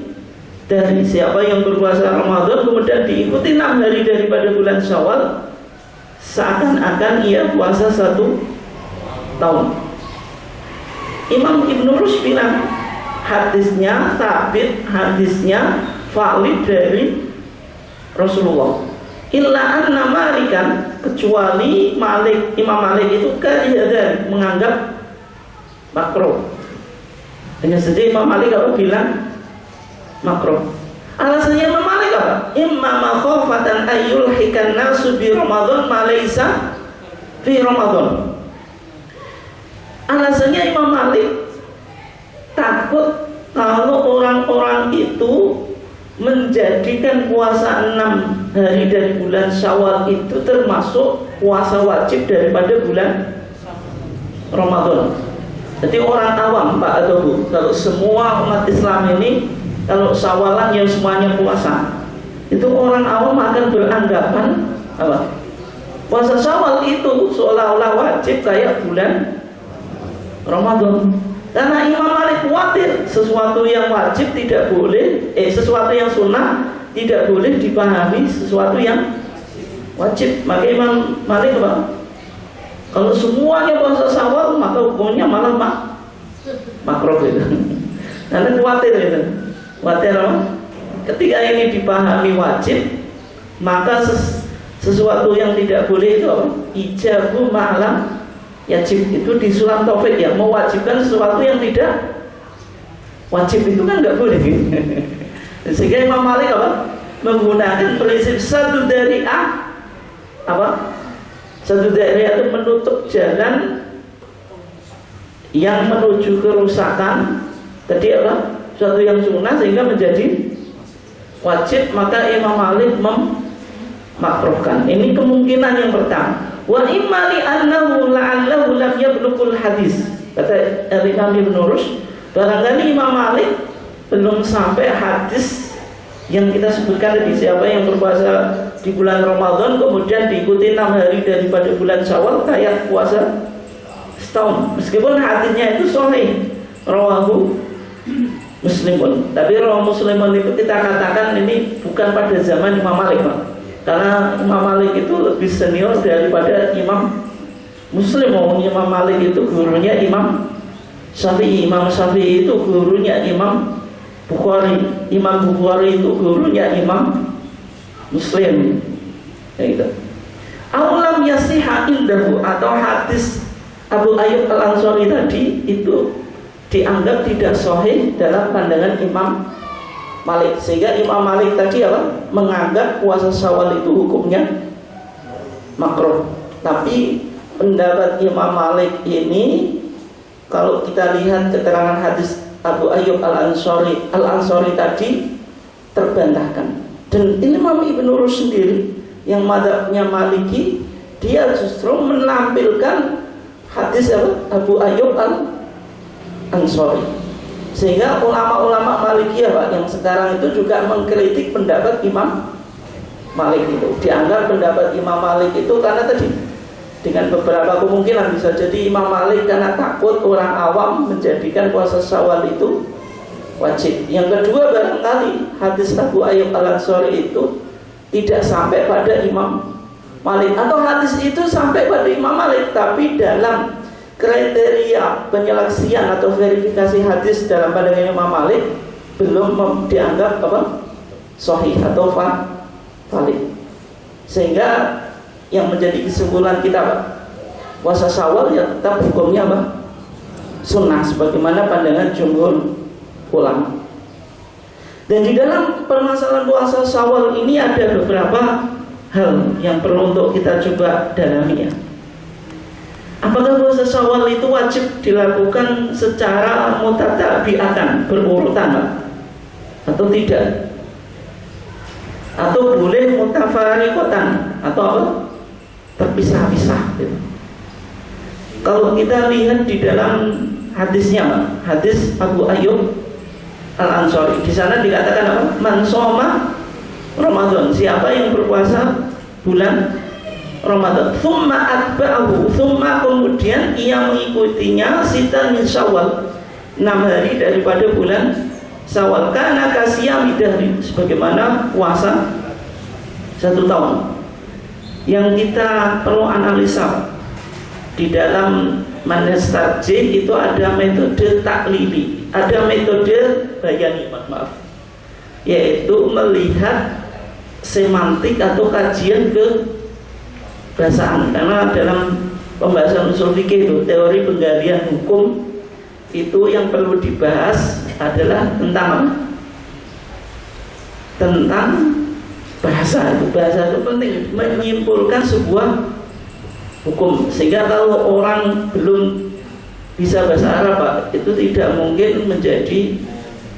dari siapa yang berpuasa Ramadan kemudian diikuti 6 hari daripada bulan Syawal, seakan-akan ia puasa 1 tahun. Imam Ibnu Rushd bilang hadisnya sabit, hadisnya valid dari Rasulullah. Illa anna Malikan, kecuali Imam Malik itu kaidah menganggap makruh. Hanya saja Imam Malik apa bilang makruh. Alasannya Imam Malik apa? Imma makhafatan ayyul hikan nasu bi Ramadan ma laysa fi Ramadan. Alasannya Imam Malik takut kalau orang-orang itu menjadikan puasa 6 hari dari bulan Syawal itu termasuk puasa wajib daripada bulan Ramadan. Jadi orang awam Pak atau Bu, kalau semua umat Islam ini kalau Syawalan yang semuanya puasa, itu orang awam akan beranggapan apa? Puasa Syawal itu seolah-olah wajib kayak bulan Ramadan. Karena Imam Malik khawatir sesuatu yang wajib tidak boleh, sesuatu yang sunnah tidak boleh dipahami sesuatu yang wajib. Maka Imam Malik apa? Kalau semuanya puasa Syawal maka hukumnya malah makruh itu. Karena khawatir itu. Khawatir apa? Ketika ini dipahami wajib, maka sesuatu yang tidak boleh itu apa? Ijabu ma'lam yajib, itu di Sulam Taufik ya, mewajibkan sesuatu yang tidak wajib itu kan nggak boleh. Sehingga Imam Malik apa? Menggunakan prinsip satu dari apa? Satu dari itu menutup jalan yang menuju kerusakan. Tadi apa? Suatu yang sunnah sehingga menjadi wajib, maka Imam Malik memakruhkan. Ini kemungkinan yang pertama. Wa imma li annahu la'allahu lam yablughul hadis. Kata Imam Ibnu Rushd, barangkali Imam Malik belum sampai hadis yang kita sebutkan tadi, siapa yang berpuasa di bulan Ramadan kemudian diikuti 6 hari daripada bulan Syawal kayak puasa setahun. Meskipun hadisnya itu sahih, rawahu Muslimun. Tapi rawahu Muslimun itu kita katakan ini bukan pada zaman Imam Malik, Pak. Karena Imam Malik itu lebih senior daripada Imam Muslim. Imam Malik itu gurunya Imam Syafi'i. Imam Syafi'i itu gurunya Imam Bukhari. Imam Bukhari itu gurunya Imam Muslim. Ya gitu. Aulam yasiha indahu, atau hadis Abu Ayyub Al-Ansari tadi itu dianggap tidak sahih dalam pandangan Imam Malik, sehingga Imam Malik tadi apa? Menganggap puasa Syawal itu hukumnya makruh. Tapi pendapat Imam Malik ini, kalau kita lihat keterangan hadis Abu Ayyub Al-Ansari tadi terbantahkan. Dan Imam Ibnu Rushd sendiri yang mazhabnya Maliki, dia justru menampilkan hadis Abu Ayyub Al-Ansari. Sehingga ulama-ulama Malikiyah Pak yang sekarang itu juga mengkritik pendapat Imam Malik itu. Dianggap pendapat Imam Malik itu karena tadi dengan beberapa kemungkinan, bisa jadi Imam Malik karena takut orang awam menjadikan puasa Syawal itu wajib. Yang kedua, barangkali hadis Abu Ayyub Al-Ansari itu tidak sampai pada Imam Malik, atau hadis itu sampai pada Imam Malik tapi dalam kriteria penyeleksian atau verifikasi hadis dalam pandangan Imam Malik belum dianggap sahih atau valid, sehingga yang menjadi kesimpulan kita puasa Syawal ya tetap hukumnya sunnah sebagaimana pandangan jumhur ulama. Dan di dalam permasalahan puasa Syawal ini ada beberapa hal yang perlu untuk kita coba dalami ya. Apakah puasa Syawal itu wajib dilakukan secara mutatabi'atan, berurutan atau tidak? Atau boleh mutafariqatan atau terpisah-pisah gitu. Kalau kita lihat di dalam hadisnya, hadis Abu Ayyub Al-Ansari, di sana dikatakan apa? Man shoma Ramadan, siapa yang berpuasa bulan Ramadan, thumma atba'ahu, thumma kemudian ia mengikutinya sitan min Syawal, 6 hari daripada bulan Syawal, karena kasiyami dahri, sebagaimana puasa 1 tahun. Yang kita perlu analisa di dalam manhaj tarjih itu ada metode taklili, ada metode bayani, maaf, yaitu melihat semantik atau kajian kebahasaan. Karena dalam pembahasan usul fikih itu, teori penggalian hukum itu yang perlu dibahas adalah tentang bahasa. Bahasa itu penting, menyimpulkan sebuah hukum, sehingga kalau orang belum bisa bahasa Arab itu tidak mungkin menjadi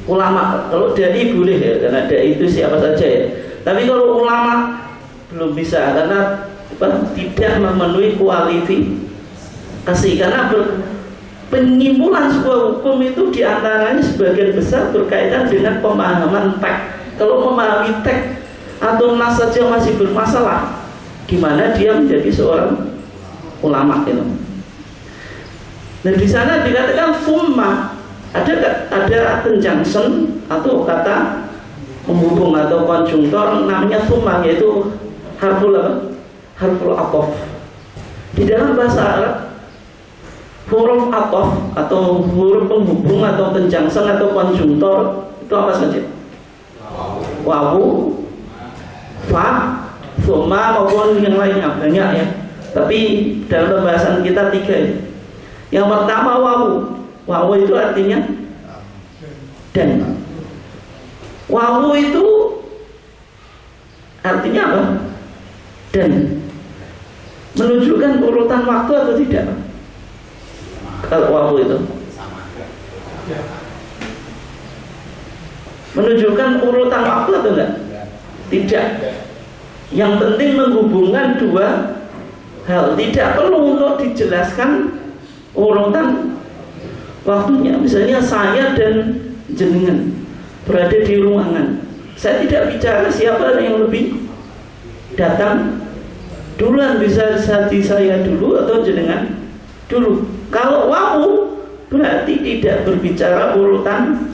ulama. Kalau dai boleh ya, karena dai itu siapa saja ya. Tapi kalau ulama belum bisa, karena tidak memenuhi kualifikasi. Karena penyimpulan sebuah hukum itu diantaranya sebagian besar berkaitan dengan pemahaman teks. Kalau memahami teks atau nas saja masih bermasalah, gimana dia menjadi seorang ulama itu? Nah di sana dikatakan summa, ada conjunction atau kata menghubung atau konjungtor namanya summa, yaitu harful atof. Di dalam bahasa Arab huruf atof atau huruf penghubung atau conjunction atau konjungtor itu apa saja? Wawu, fa, summa maupun yang lainnya, banyak ya. Tapi dalam pembahasan kita 3. Yang pertama wawu. Wawu itu artinya dan. Wawu itu artinya apa? Dan. Menunjukkan urutan waktu atau tidak? Kalau wawu itu menunjukkan urutan waktu atau enggak? Tidak. Yang penting menghubungkan dua hal. Tidak perlu untuk dijelaskan urutan waktunya. Misalnya saya dan jenengan berada di ruangan, saya tidak bicara siapa yang lebih datang duluan, bisa saya dulu atau jenengan dulu. Kalau wawu berarti tidak berbicara urutan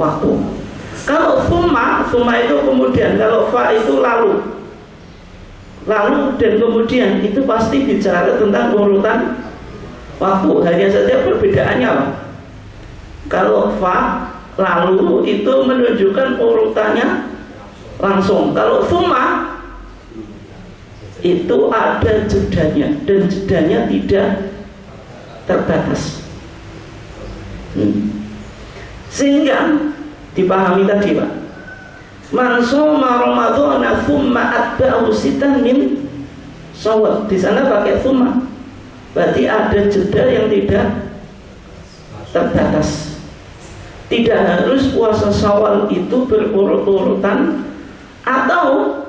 waktu. Kalau summa itu kemudian, kalau fa itu lalu dan kemudian, itu pasti bicara tentang urutan waktu. Hanya saja perbedaannya apa? Kalau fa lalu itu menunjukkan urutannya langsung. Kalau summa itu ada jedanya, dan jedanya tidak terbatas. Sehingga dipahami tadi Pak, man shoma ramadhana thumma atba'ahu sitan min Syawal, di sana pakai thumma, berarti ada jeda yang tidak terbatas. Tidak harus puasa Syawal itu berurut-urutan atau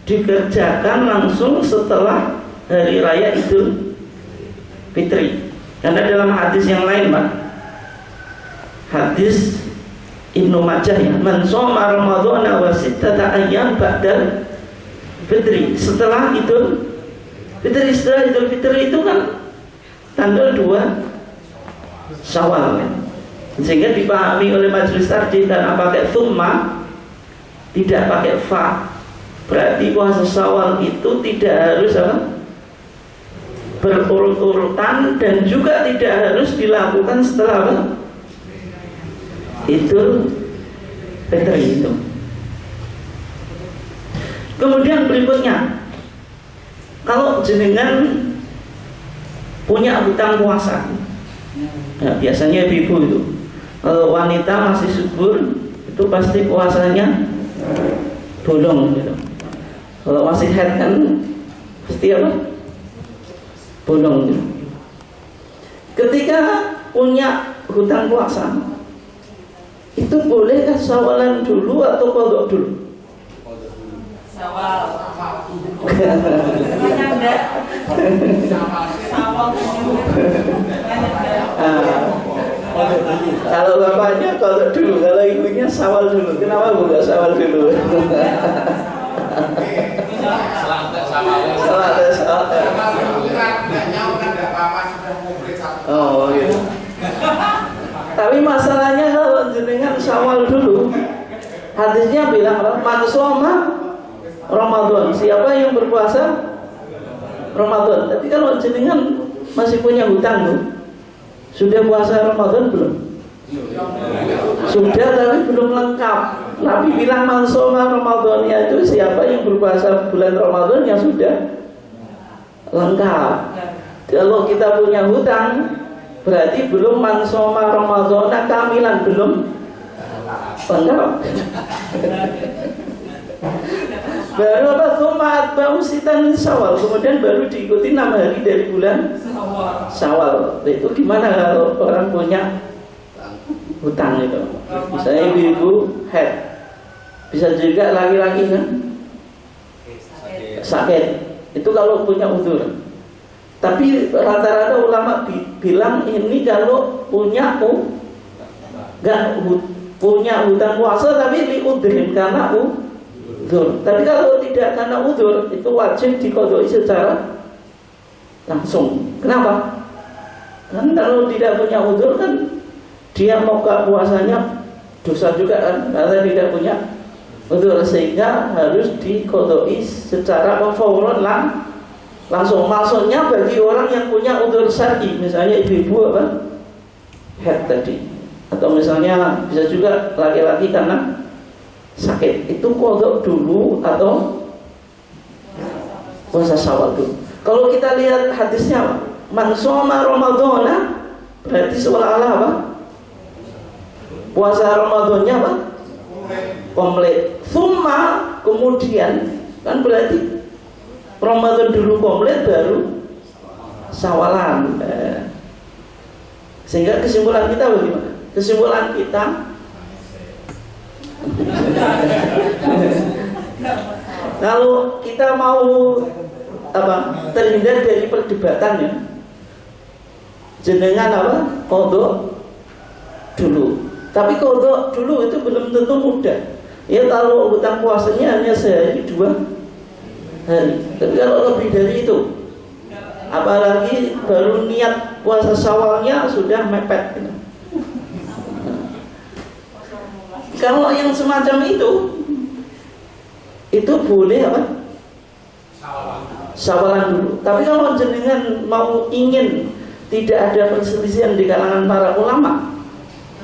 dikerjakan langsung setelah hari raya Idul Fitri. Karena dalam hadis yang lain Pak, hadis Ibnu Majah ya, man shoma ramadhana wa sittata ayyam ba'dal fitri, setelah Idul Fitri. Setelah Idul Fitri itu kan tanggal 2 Syawal kan? Sehingga dipahami oleh majelis tarjih dan pakai thumma, tidak pakai fa. Berarti puasa Syawal itu tidak harus apa? Berurut-urutan, dan juga tidak harus dilakukan setelah apa? Idul Fitri itu. Kemudian berikutnya, kalau jenengan punya hutang puasa, nah, biasanya ibu itu, kalau wanita masih subur itu pasti puasanya bolong gitu. Kalau masih haid kan pasti apa? Bolong gitu. Ketika punya hutang puasa, itu bolehkah Syawalan dulu atau qadha dulu? Syawal. Nyanda. Syawal dulu. Kalau bapaknya qadha dulu, kalau ibunya Syawal dulu. Kenapa bukan Syawal dulu? Oh gitu. Tapi masalahnya kalau jenengan Syawal dulu, hadisnya bilang man shoma Ramadan, siapa yang berpuasa Ramadan. Tapi kalau jenengan masih punya hutang tuh, sudah puasa Ramadan belum? Sudah, tapi belum lengkap. Nabi bilang man shoma Ramadan, itu siapa yang berpuasa bulan Ramadan yang sudah lengkap. Kalau kita punya hutang, berarti belum man shoma Ramadan kamilan, belum lengkap. Baru apa? Tomat bau sitan Syawal, kemudian baru diikuti 6 hari dari bulan Syawal. Itu gimana kalau orang punya hutang itu? Misalnya ibu-ibu haid, bisa juga laki-laki kan sakit. Itu kalau punya udzur. Tapi rata-rata ulama bilang ini kalau punya punya hutang puasa tapi liudrin karena udzur. Tapi kalau tidak karena udzur, itu wajib diqadai secara langsung. Kenapa? Kan kalau tidak punya udzur kan dia moga puasanya dosa juga kan, karena tidak punya udzur, sehingga harus diqadai secara fauran langsung. Maksudnya bagi orang yang punya udzur syar'i, misalnya ibu-ibu apa? Haid tadi, atau misalnya bisa juga laki-laki karena sakit, itu qadha dulu atau puasa Syawal dulu. Kalau kita lihat hadisnya, man shoma Ramadhana, berarti seolah-olah apa? Puasa Ramadannya apa? Komplit. Summa, kemudian kan berarti Ramadan dulu komplit baru Syawalan. Sehingga kesimpulan kita bagaimana? Kesimpulan kita kalau kita mau apa? Terhindar dari perdebatannya, jenengan apa? Qadha dulu. Tapi qadha dulu itu belum tentu mudah. Ya kalau hutang puasanya hanya sehari 2 hari. Tapi kalau lebih dari itu, apalagi baru niat puasa Syawalnya sudah mepet gitu. Kalau yang semacam itu boleh apa? Syawalan dulu. Tapi kalau jenengan mau ingin tidak ada perselisihan di kalangan para ulama,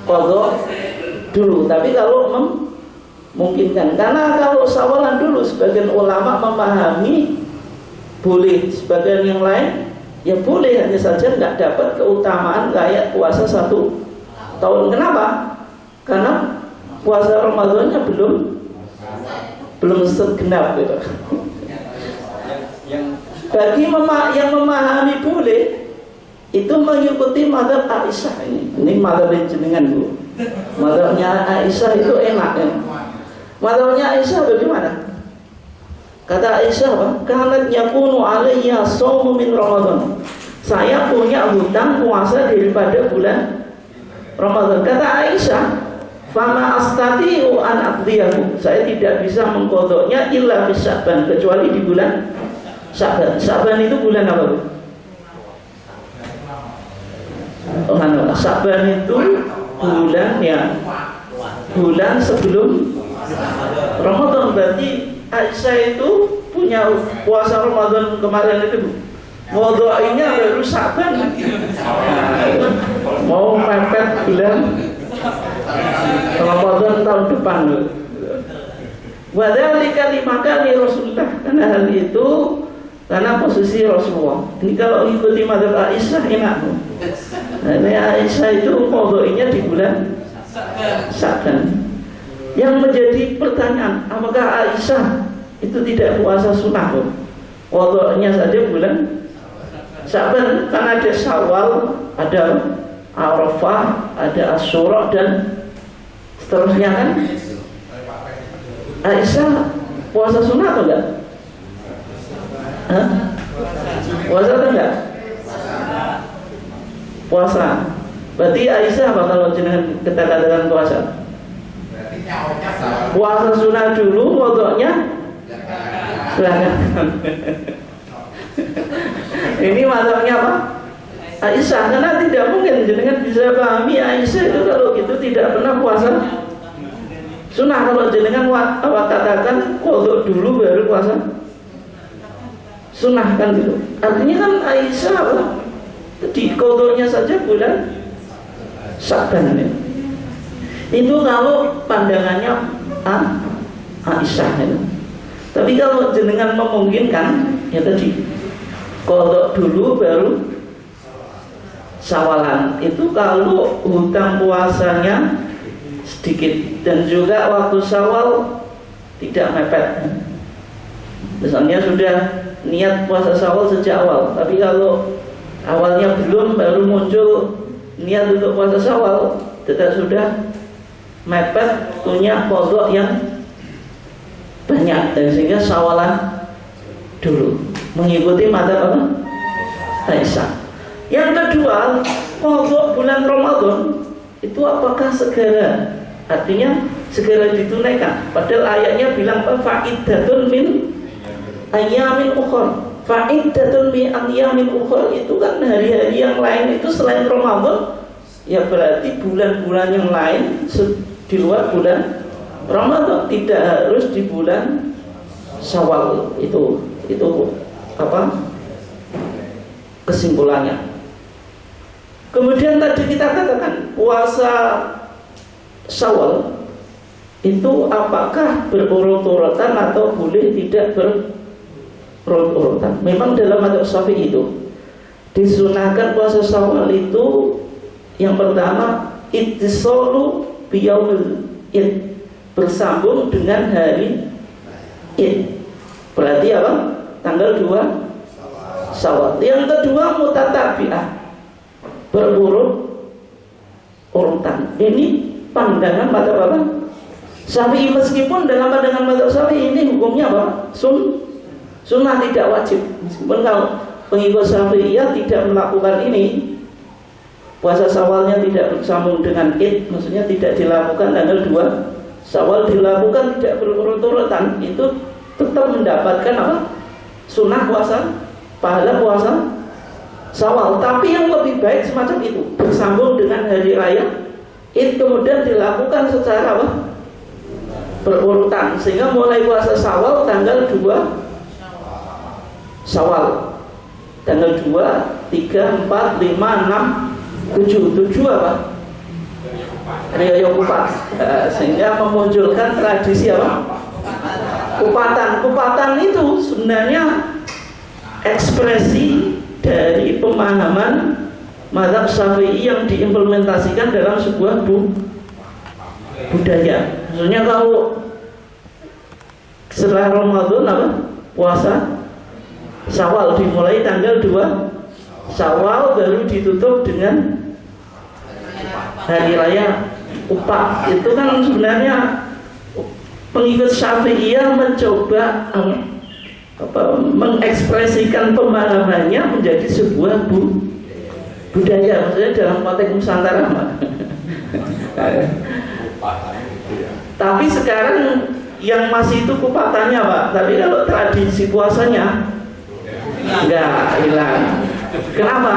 qadha dulu. Tapi kalau memungkinkan, karena kalau Syawalan dulu sebagian ulama memahami boleh, sebagian yang lain ya boleh, hanya saja nggak dapat keutamaan kayak puasa 1 tahun. Kenapa? Karena puasa Ramadannya belum segenap gitu. Bagi yang memahami boleh, itu mengikuti mazhab Aisyah ini. Ini mazhab jenengan Bu. Mazhabnya Aisyah itu enak ya. Mazhabnya Aisyah bagaimana? Kata Aisyah apa? Kanat yakunu alayya shaumu min Ramadan. Saya punya hutang puasa daripada bulan Ramadan. Kata Aisyah, fama astati'u an aqdiyahu, saya tidak bisa mengqadhanya illa fi Sya'ban, kecuali di bulan Sya'ban. Sya'ban itu bulan apa, Bu? Sya'ban itu bulan ya, bulan sebelum Ramadan. Berarti Aisyah itu punya puasa Ramadan kemarin itu modoinya baru Sa'ban, mau mepet bulan Ramadan tahun depan. Wadzalika limakani Rasulullah, karena hal itu karena posisi Rasulullah. Ini kalau ikuti madzhab Aisyah enak. Nah, ini Aisyah itu modoinya di bulan Sa'ban. Yang menjadi pertanyaan, apakah Aisyah itu tidak puasa sunnah? Modoinya saja bulan Sa'ban, karena ada Syawal, ada Arafah, ada Asyura dan seterusnya kan. Aisyah puasa sunnah atau enggak? Hah? Puasa atau enggak? Puasa. Berarti Aisyah apa kalau jenengan kita katakan puasa? Puasa sunnah dulu, pokoknya silakan. Ini masalahnya apa? Aisyah, karena tidak mungkin jenengan bisa pahami Aisyah itu kalau gitu tidak pernah puasa sunnah. Kalau jenengan katakan qadha dulu baru puasa sunnah kan gitu. Artinya kan Aisyah apa? Di qadhanya saja bulan Sa'ban ini. Itu kalau pandangannya Aisyah itu. Tapi kalau jenengan memungkinkan ya tadi qadha dulu baru Syawalan, itu kalau hutang puasanya sedikit dan juga waktu Syawal tidak mepet. Misalnya sudah niat puasa Syawal sejak awal, tapi kalau awalnya belum, baru muncul niat untuk puasa Syawal, tetap sudah mepet, punya qadha yang banyak, dan sehingga Syawalan dulu mengikuti madzhab apa? Aisyah. Yang kedua, qadha bulan Ramadan itu apakah segera? Artinya segera ditunaikan. Padahal ayatnya bilang fa'iddatun min ayyamin ukhra. Fa'iddatun min ayyamin ukhra itu kan hari-hari yang lain itu selain Ramadan. Ya berarti bulan-bulan yang lain di luar bulan Ramadan, tidak harus di bulan Syawal. Itu apa? Kesimpulannya. Kemudian tadi kita katakan puasa Syawal itu apakah berurut-urutan atau boleh tidak berurut-urutan? Memang dalam madzhab Syafi'i itu disunahkan puasa Syawal itu yang pertama ittisalu biyaumil Id, bersambung dengan hari Id. Berarti apa? Tanggal 2 Syawal. Yang kedua mutatabi'ah, berurut-urutan. Ini pandangan madzhab apa? Syafi'i, meskipun dalam pandangan madzhab Syafi'i ini hukumnya apa? Sunnah, tidak wajib. Meskipun kalau pengikut Syafi'iyah tidak melakukan ini, puasa Syawalnya tidak bersambung dengan Id, maksudnya tidak dilakukan tanggal 2 Syawal, dilakukan tidak berurut-urutan, itu tetap mendapatkan apa? Sunnah puasa, pahala puasa Syawal. Tapi yang lebih baik semacam itu, bersambung dengan hari raya Id, kemudian dilakukan secara apa? Berurutan, sehingga mulai puasa Syawal tanggal 2 Syawal, tanggal 2, 3, 4, 5, 6, 7 apa? Riyaya Kupat, sehingga memunculkan tradisi apa? Kupatan itu sebenarnya ekspresi dari pemahaman madzhab Syafi'i yang diimplementasikan dalam sebuah budaya. Maksudnya kalau setelah Ramadan apa? Puasa Syawal dimulai tanggal 2 Syawal, baru ditutup dengan hari raya Kupat. Itu kan sebenarnya pengikut Syafi'iyah mencoba mengekspresikan pemahamannya menjadi sebuah budaya, maksudnya dalam konteks Nusantara. Tapi sekarang yang masih itu kupatannya Pak, tapi kalau tradisi puasanya enggak hilang. Kenapa?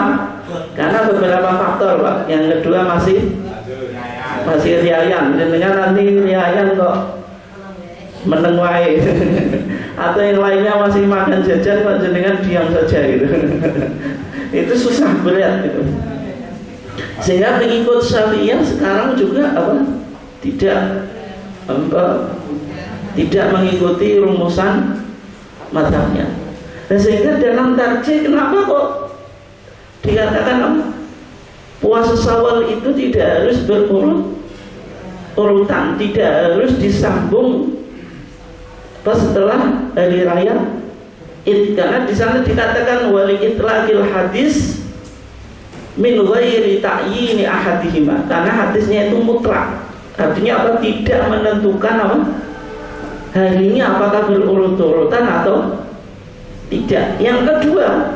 Karena beberapa faktor Pak. Yang kedua masih riayan. Jenengan nanti riayan kok meneng wae. Atau yang lainnya masih makan jajan kok jenengan diam saja gitu. Itu susah berat gitu. Sehingga pengikut Syafi'iyah sekarang juga tidak mengikuti rumusan mazhabnya. Dan sehingga dalam tarjih kenapa kok dikatakan puasa Syawal itu tidak harus berurutan, tidak harus disambung setelah hari raya Id, karena di sana dikatakan wali itlaqil hadis min ghairi ta'yini ahadihima, karena hadisnya itu mutlak, artinya apa? Tidak menentukan apa harinya apakah berurut-urutan atau tidak. Yang kedua,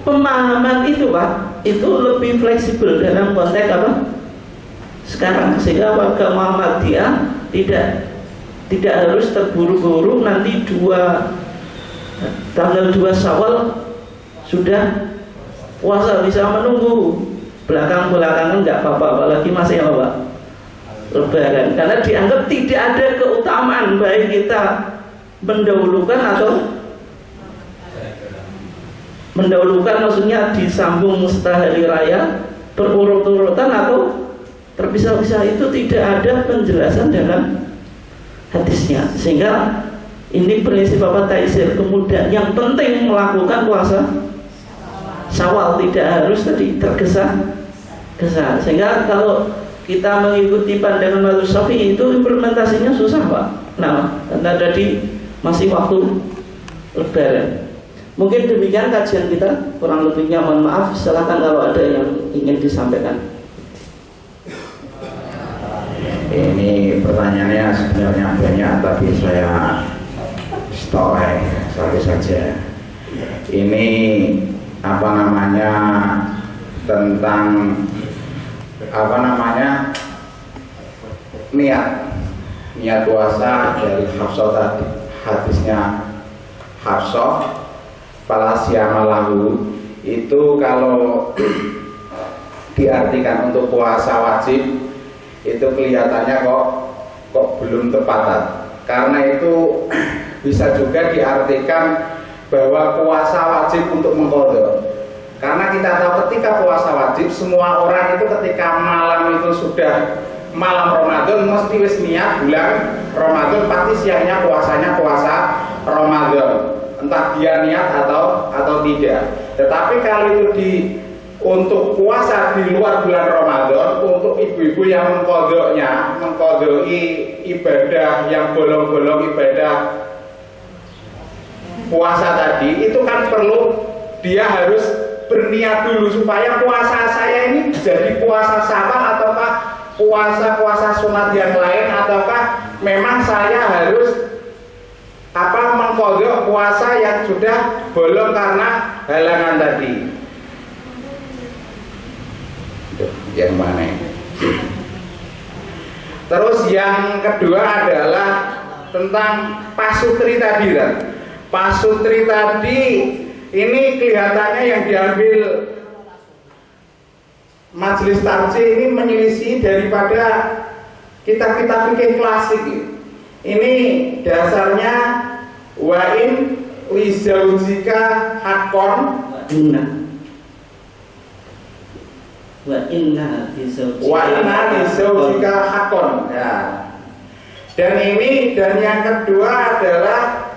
pemahaman itu Pak, itu lebih fleksibel dalam konteks apa sekarang, sehingga warga Muhammadiyah tidak harus terburu-buru nanti tanggal 2 Syawal sudah puasa, bisa menunggu belakang-belakangan nggak apa-apa, apalagi masih apa Lebaran, karena dianggap tidak ada keutamaan baik kita mendahulukan maksudnya disambung setelah hari raya berurut-urutan atau terpisah-pisah, itu tidak ada penjelasan dalam hadisnya. Sehingga ini prinsip apa taisir. Kemudian yang penting melakukan puasa Syawal, tidak harus tadi tergesa-gesa. Sehingga kalau kita mengikuti pandangan mazhab Syafi'i itu implementasinya susah Pak. Nah, karena tadi masih waktu Lebaran. Mungkin demikian kajian kita, kurang lebihnya mohon maaf. Silakan kalau ada yang ingin disampaikan. Ini pertanyaannya sebenarnya banyak, tapi saya stop satu saja. Ini tentang niat puasa dari Hafsah tadi, hadisnya Hafsah Falasiyamalahu itu kalau diartikan untuk puasa wajib itu kelihatannya kok belum tepat, karena itu bisa juga diartikan bahwa puasa wajib untuk mengqadha. Karena kita tahu ketika puasa wajib, semua orang itu ketika malam itu sudah malam Ramadan mesti wis niat bulan Ramadan, pasti siangnya puasanya puasa Ramadan, entah dia niat atau tidak. Tetapi kalau itu untuk puasa di luar bulan Ramadan, untuk ibu-ibu yang mengqadai ibadah yang bolong-bolong ibadah puasa tadi, itu kan perlu dia harus berniat dulu supaya puasa saya ini jadi puasa Syawal ataukah puasa sunat yang lain, ataukah memang saya harus mengqadha puasa yang sudah bolong karena halangan tadi. Yang mana? Terus yang kedua adalah tentang pasutri tadi kan. Pasutri tadi ini kelihatannya yang diambil majelis tarjih ini menyelisih daripada kitab-kitab fikih klasik. Ini dasarnya wa'in li zaujika haqqon wa inna li zaujika haqqon. Ya. Dan yang kedua adalah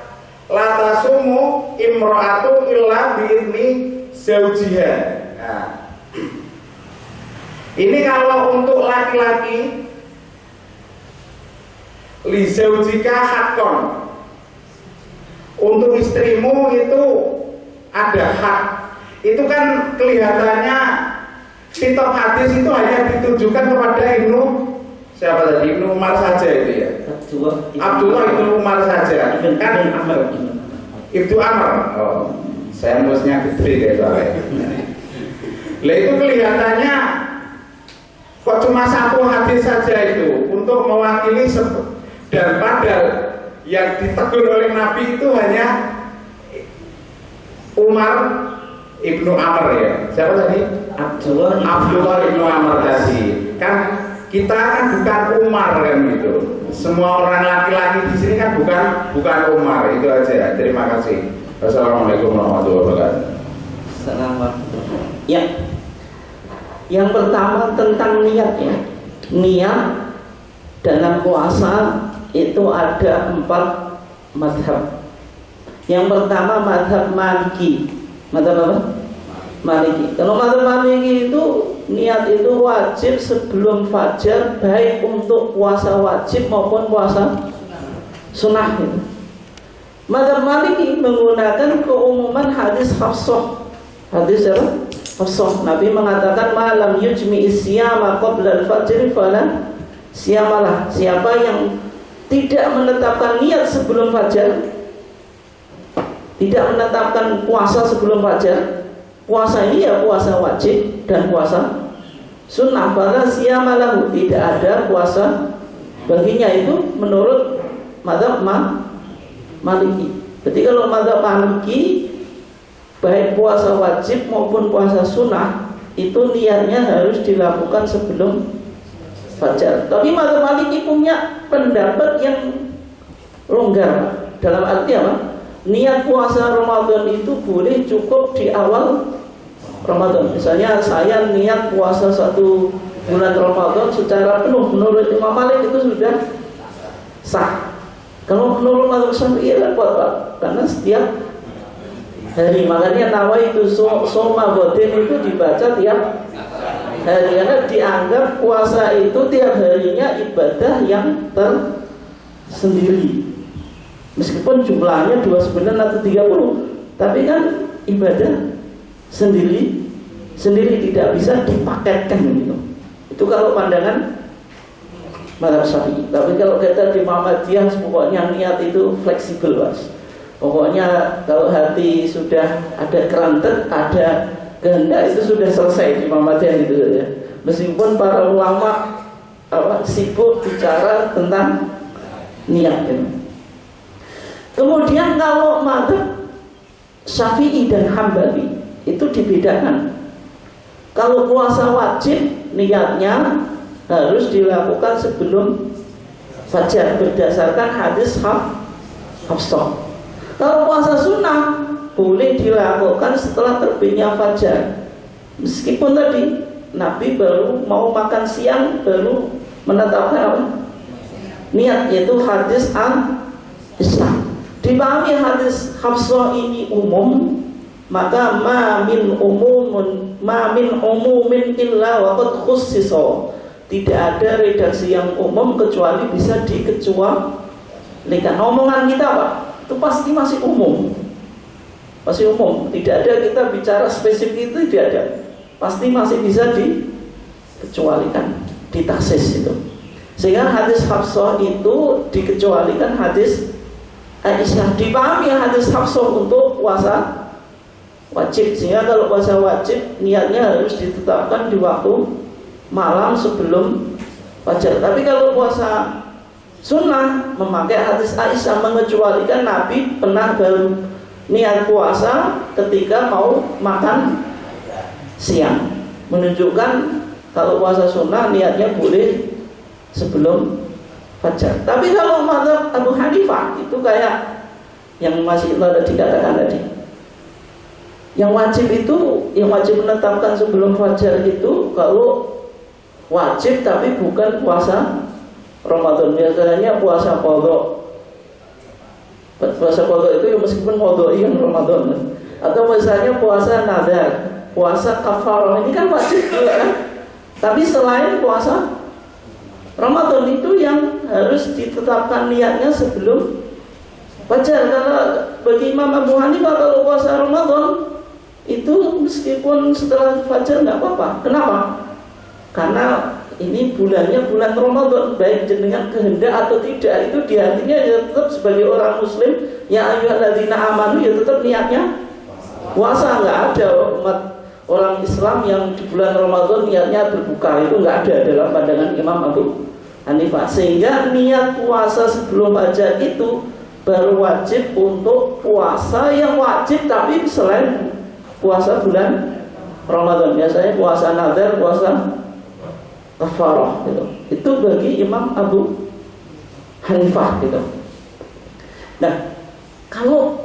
la tasumu imra'atu illa bi'izni zaujiha. Nah, ini kalau untuk laki-laki li zaujika haqqon, untuk istrimu itu ada hak. Itu kan kelihatannya kitab hadis itu hanya ditujukan kepada Ibnu Umar saja itu ya. Abdullah Ibnu Umar saja. Kan Ibnu Amr. Oh, saya musnya gede deh soalnya. Lah itu kelihatannya kok cuma satu hadis saja itu untuk mewakili dan padahal yang ditegur oleh Nabi itu hanya Umar Ibnu Amr ya. Siapa tadi? Abdullah Ibnu Amr tadi. Kan kita kan bukan Umar kan gitu. Semua orang laki-laki di sini kan bukan Umar. Itu aja. Terima kasih. Wassalamualaikum warahmatullahi wabarakatuh. Assalamualaikum. Ya. Yang pertama tentang niat ya. Niat dalam puasa itu ada 4 mazhab. Yang pertama mazhab Maliki. Mazhab apa? Maliki. Kalau mazhab Maliki itu niat itu wajib sebelum fajar, baik untuk puasa wajib maupun puasa sunnah. Mazhab Maliki menggunakan keumuman hadis Hafsah. Hadis apa? Hafsah. Nabi mengatakan malam yujmi isyama qabla al-fajr fala siyamalah. Siapa yang tidak menetapkan niat sebelum fajar, tidak menetapkan puasa sebelum fajar, puasa ini ya puasa wajib dan puasa sunnah, fala siyamalahu, tidak ada puasa baginya. Itu menurut mazhab Maliki. Jadi kalau mazhab Maliki, baik puasa wajib maupun puasa sunnah itu niatnya harus dilakukan sebelum fajar. Tapi mazhab Maliki punya pendapat yang longgar. Dalam arti apa? Niat puasa Ramadan itu boleh cukup di awal Ramadan. Misalnya saya niat puasa 1 bulan Ramadan secara penuh, menurut Imam Malik itu sudah sah. Kalau menurut mazhab Syafi'i repot Pak, karena setiap hari, makanya nawaitu soma godin itu dibaca tiap hari, karena dianggap puasa itu tiap harinya ibadah yang tersendiri. Meskipun jumlahnya 29 atau 30, tapi kan ibadah sendiri tidak bisa dipaketkan gitu. Itu kalau pandangan mazhab Syafi'i. Tapi kalau kita di Muhammadiyah, pokoknya niat itu fleksibel Mas. Pokoknya kalau hati sudah ada kerantet, ada kehendak, itu sudah selesai di Muhammadiyah gitu ya. Meskipun para ulama sibuk bicara tentang niat gitu. Kemudian kalau mazhab Syafi'i dan Hambali itu dibedakan. Kalau puasa wajib niatnya harus dilakukan sebelum fajar berdasarkan hadis Hafsah. Kalau puasa sunnah boleh dilakukan setelah terbitnya fajar. Meskipun tadi Nabi baru mau makan siang baru menetapkan apa? Niat, yaitu hadis Islam. Dipahami hadis Hafsah ini umum, maka ma min umumin illa waqad khussisa. Tidak ada redaksi yang umum kecuali bisa dikecualikan. Omongan kita Pak, itu pasti masih umum. Masih umum. Tidak ada kita bicara spesifik, itu tidak ada. Pasti masih bisa dikecualikan, ditaksis itu. Sehingga hadis Hafsah itu dikecualikan hadis Aisyah. Dipahami hadis Hafsah untuk puasa wajib. Sehingga kalau puasa wajib niatnya harus ditetapkan di waktu malam sebelum fajar. Tapi kalau puasa sunnah memakai hadis Aisyah, mengecualikan Nabi pernah baru niat puasa ketika mau makan siang, menunjukkan kalau puasa sunnah niatnya boleh sebelum fajar. Tapi kalau mazhab Abu Hanifah itu kayak yang masih ada dikatakan tadi, yang wajib menetapkan sebelum fajar itu kalau wajib tapi bukan puasa Ramadan. Biasanya puasa qadha. Puasa qadha itu meskipun qadha yang Ramadan. Atau misalnya puasa nadar, puasa kafarah, ini kan wajib juga kan. Tapi selain puasa Ramadan itu yang harus ditetapkan niatnya sebelum fajar. Karena bagi Imam Abu Hanifah kalau puasa Ramadan itu meskipun setelah fajar nggak apa-apa. Kenapa? Karena ini bulannya bulan Ramadan, baik dengan kehendak atau tidak, itu di hatinya ya tetap sebagai orang Muslim, ya ayyuhalladzina amanu, ya tetap niatnya puasa. Nggak ada umat orang Islam yang di bulan Ramadan niatnya berbuka, itu nggak ada dalam pandangan Imam Abu Hanifah. Sehingga niat puasa sebelum fajar itu baru wajib untuk puasa yang wajib, tapi selain puasa bulan Ramadan. Biasanya puasa nazar, puasa kafarah gitu. Itu bagi Imam Abu Hanifah gitu. Nah, kalau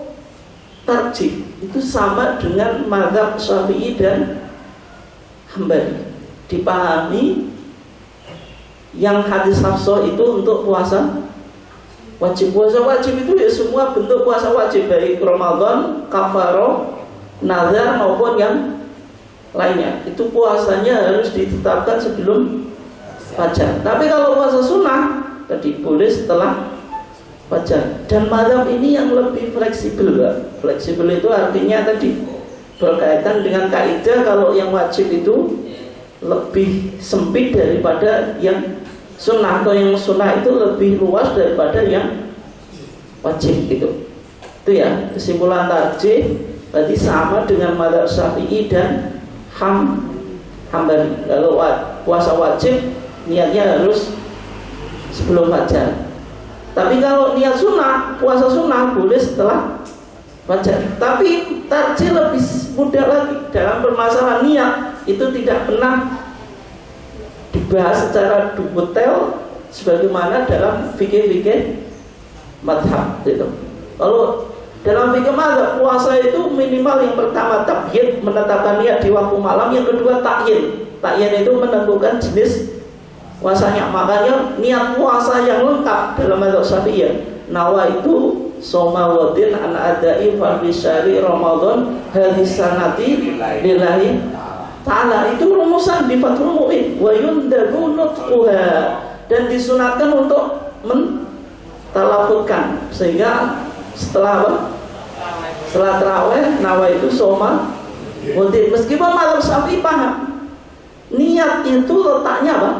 tarjih itu sama dengan mazhab Syafi'i dan Hambali. Dipahami yang hadis Hafsah itu untuk puasa wajib. Puasa wajib itu ya semua bentuk puasa wajib, baik Ramadan, kafarah, nazar maupun yang lainnya. Itu puasanya harus ditetapkan sebelum fajar. Tapi kalau puasa sunnah tadi boleh setelah fajar. Dan mazhab ini yang lebih fleksibel, Pak. Fleksibel itu artinya tadi berkaitan dengan kaidah kalau yang wajib itu lebih sempit daripada yang sunnah, atau yang sunnah itu lebih luas daripada yang wajib gitu. Itu ya kesimpulan tarjih. Berarti sama dengan mazhab Syafi'i dan Hambali. Kalau puasa wajib niatnya harus sebelum fajar. Tapi kalau niat sunnah, puasa sunnah boleh setelah fajar. Tapi tarjih lebih mudah lagi. Dalam permasalahan niat itu tidak pernah dibahas secara detail sebagaimana dalam fikih-fikih madhab gitu. Kalau dalam fikih madhab, puasa itu minimal yang pertama tabyid, menetapkan niat di waktu malam. Yang kedua takyin. Takyin itu menentukan jenis puasanya. Makanya niat puasa yang lengkap dalam mazhab Syafi'i, nawa itu somawadin an adai fardhi syahri Ramadan hadis sanati lillahi ta'ala. Itu rumusan di Fathul Mu'in. Wa yundabu nutquha, dan disunatkan untuk mentalafutkan, sehingga setelah apa? Setelah tarawih nawa itu soma wadin. Meskipun mazhab Syafi'i paham niat itu letaknya apa?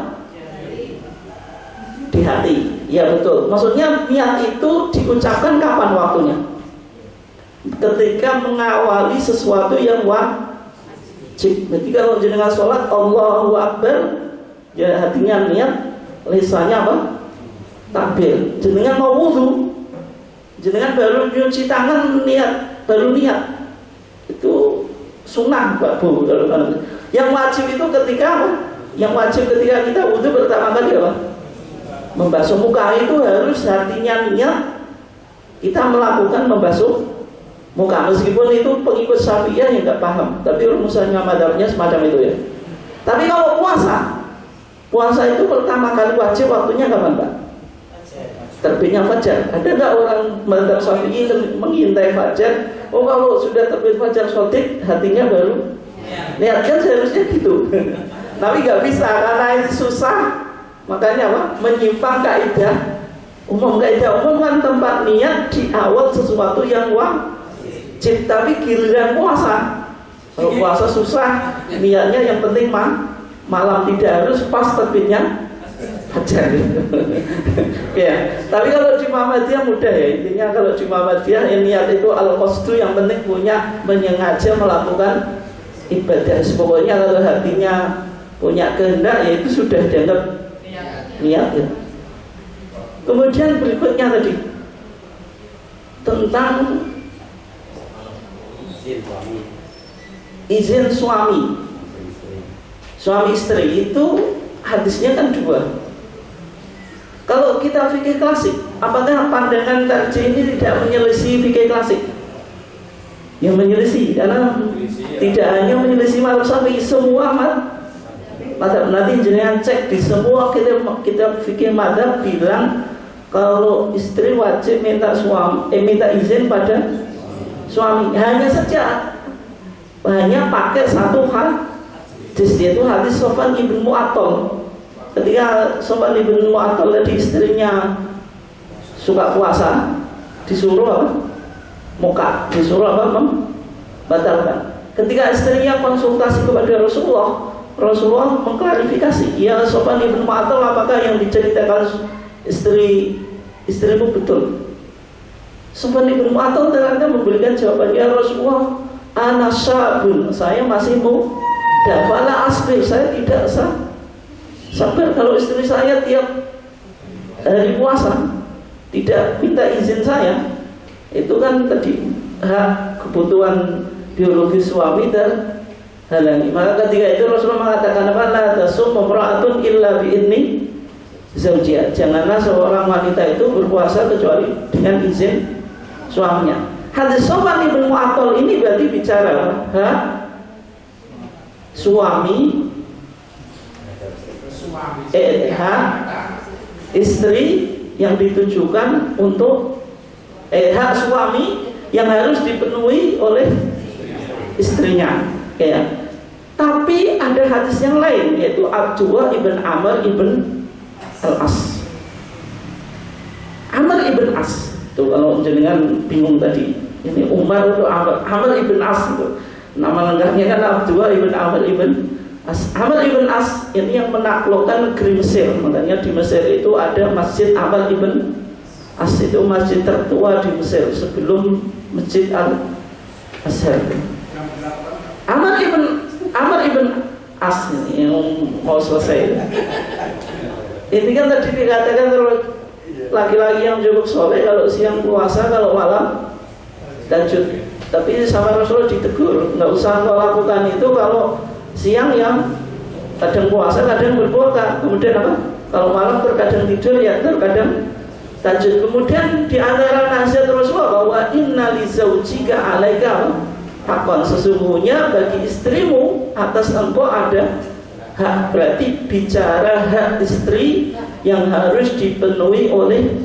Di hati. Ya betul. Maksudnya niat itu diucapkan kapan waktunya? Ketika mengawali sesuatu yang wajib. Jadi kalau jenengan sholat Allahu Akbar, ya hatinya niat, lisannya apa? Takbir. Jenengan mau wudu, jenengan baru nyuci tangan niat, baru niat. Itu sunnah, Pak Bu. Yang wajib itu ketika apa? Yang wajib ketika kita wudu pertama kali apa? Membasuh muka. Itu harus hatinya niat kita melakukan membasuh muka. Meskipun itu pengikut Syafi'iyah yang nggak paham, tapi rumusannya madhabnya semacam itu ya. Tapi kalau puasa itu pertama kali wajib waktunya kapan, Pak? Terbitnya fajar. Ada nggak orang madhab Syafi'i mengintai fajar? Oh, kalau sudah terbit fajar sotik, hatinya baru niat. Kan seharusnya gitu. Tapi nggak bisa karena itu susah. Makanya apa? Menyimpang kaidah umum. Kaidah umum kan tempat niat di awal sesuatu yang wajib. Tapi giliran puasa, kalau puasa susah, niatnya yang penting malam, tidak harus pas terbitnya fajar. Ya. Tapi kalau di Muhammadiyah mudah ya. Intinya kalau di Muhammadiyah niat itu al-qasdu, yang penting punya menyengaja melakukan ibadah. Pokoknya kalau hatinya punya kehendak, ya itu sudah dianggap niat ya. Kemudian berikutnya tadi tentang izin suami istri, itu hadisnya kan dua. Kalau kita fikih klasik, apakah pandangan tarjih ini tidak menyelisih fikih klasik? Yang menyelisih, karena tidak hanya menyelisih mazhab Syafi'i, semua mazhab. Nanti jenengan cek di semua kita fikih mazhab bilang kalau istri wajib minta izin pada suami. Hanya pakai satu hadis, yaitu hadis Sofwan ibn Mu'attal. Ketika Sofwan ibn Mu'attal tadi istrinya suka puasa, disuruh apa? Muka, disuruh apa? Membatalkan. Ketika istrinya konsultasi kepada Rasulullah mengklarifikasi, ya Sofwan ibn Mu'attal, apakah yang diceritakan istrimu betul? Sofwan ibn Mu'attal ternyata memberikan jawaban, ya Rasulullah, ana syabun, saya masih muda, fala asbir, saya tidak sabar kalau istri saya tiap hari puasa tidak minta izin saya. Itu kan tadi hak kebutuhan biologis suami halangi. Maka ketika itu Rasulullah mengatakan apa? La tasum imra'atun illa bi'idni zawjiha. Janganlah seorang wanita itu berpuasa kecuali dengan izin suaminya. Hadis Sofwan ibn Mu'attal ini berarti bicara suami istri yang ditujukan untuk hak suami yang harus dipenuhi oleh istrinya, ya. Tapi ada hadis yang lain, yaitu Abdullah ibn Amr ibn Al-As. Amr ibn As itu kalau jenengan bingung tadi, ini Umar atau Amr ibn As itu nama lengkapnya kan Abdullah ibn Amr ibn As. Amr ibn As ini yang menaklukkan negeri Mesir. Makanya di Mesir itu ada Masjid Amr ibn As, itu masjid tertua di Mesir sebelum Masjid Al-Azhar. Amr ibn As ini yang mau selesai. Ini kan tadi dikatakan kalau laki-laki yang cukup soleh kalau siang puasa, kalau malam tahajud. Tapi sama Rasulullah ditegur, nggak usah kau lakukan itu kalau siang yang kadang puasa, kadang berbuka. Kemudian apa? Kalau malam terkadang tidur, ya terkadang tahajud. Kemudian di antara nasihat Rasulullah bahwa inna li zaujika alaika haqqan, sesungguhnya bagi istrimu atas engkau ada hak. Berarti bicara hak istri yang harus dipenuhi oleh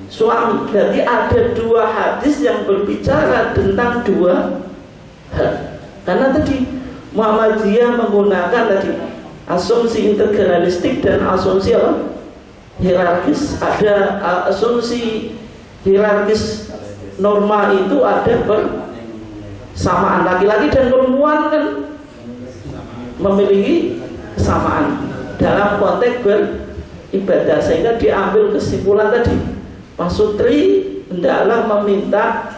suami. Berarti ada dua hadis yang berbicara tentang dua hak. Karena tadi Muhammadiyah menggunakan tadi asumsi integralistik dan asumsi apa? Hierarkis. Ada asumsi hierarkis norma itu ada bersamaan, laki-laki dan perempuan kan memiliki kesamaan dalam konteks beribadah, sehingga diambil kesimpulan tadi pasutri hendaklah meminta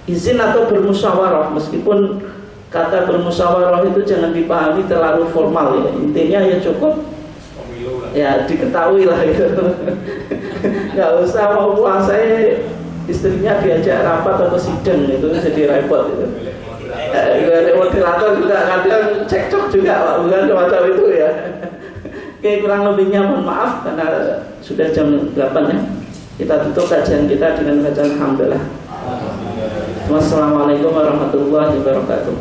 izin atau bermusyawarah. Meskipun kata bermusyawarah itu jangan dipahami terlalu formal, ya. Intinya ya cukup ya diketahui lah gitu. Nggak usah mau puasa istrinya diajak rapat atau sidang, itu jadi repot gitu. Moderator juga kadang cekcok juga Pak, bukan semacam itu ya. Oke, kurang lebihnya mohon maaf karena sudah jam 8 ya. Kita tutup kajian kita dengan bacaan alhamdulillah. Wassalamualaikum warahmatullahi wabarakatuh.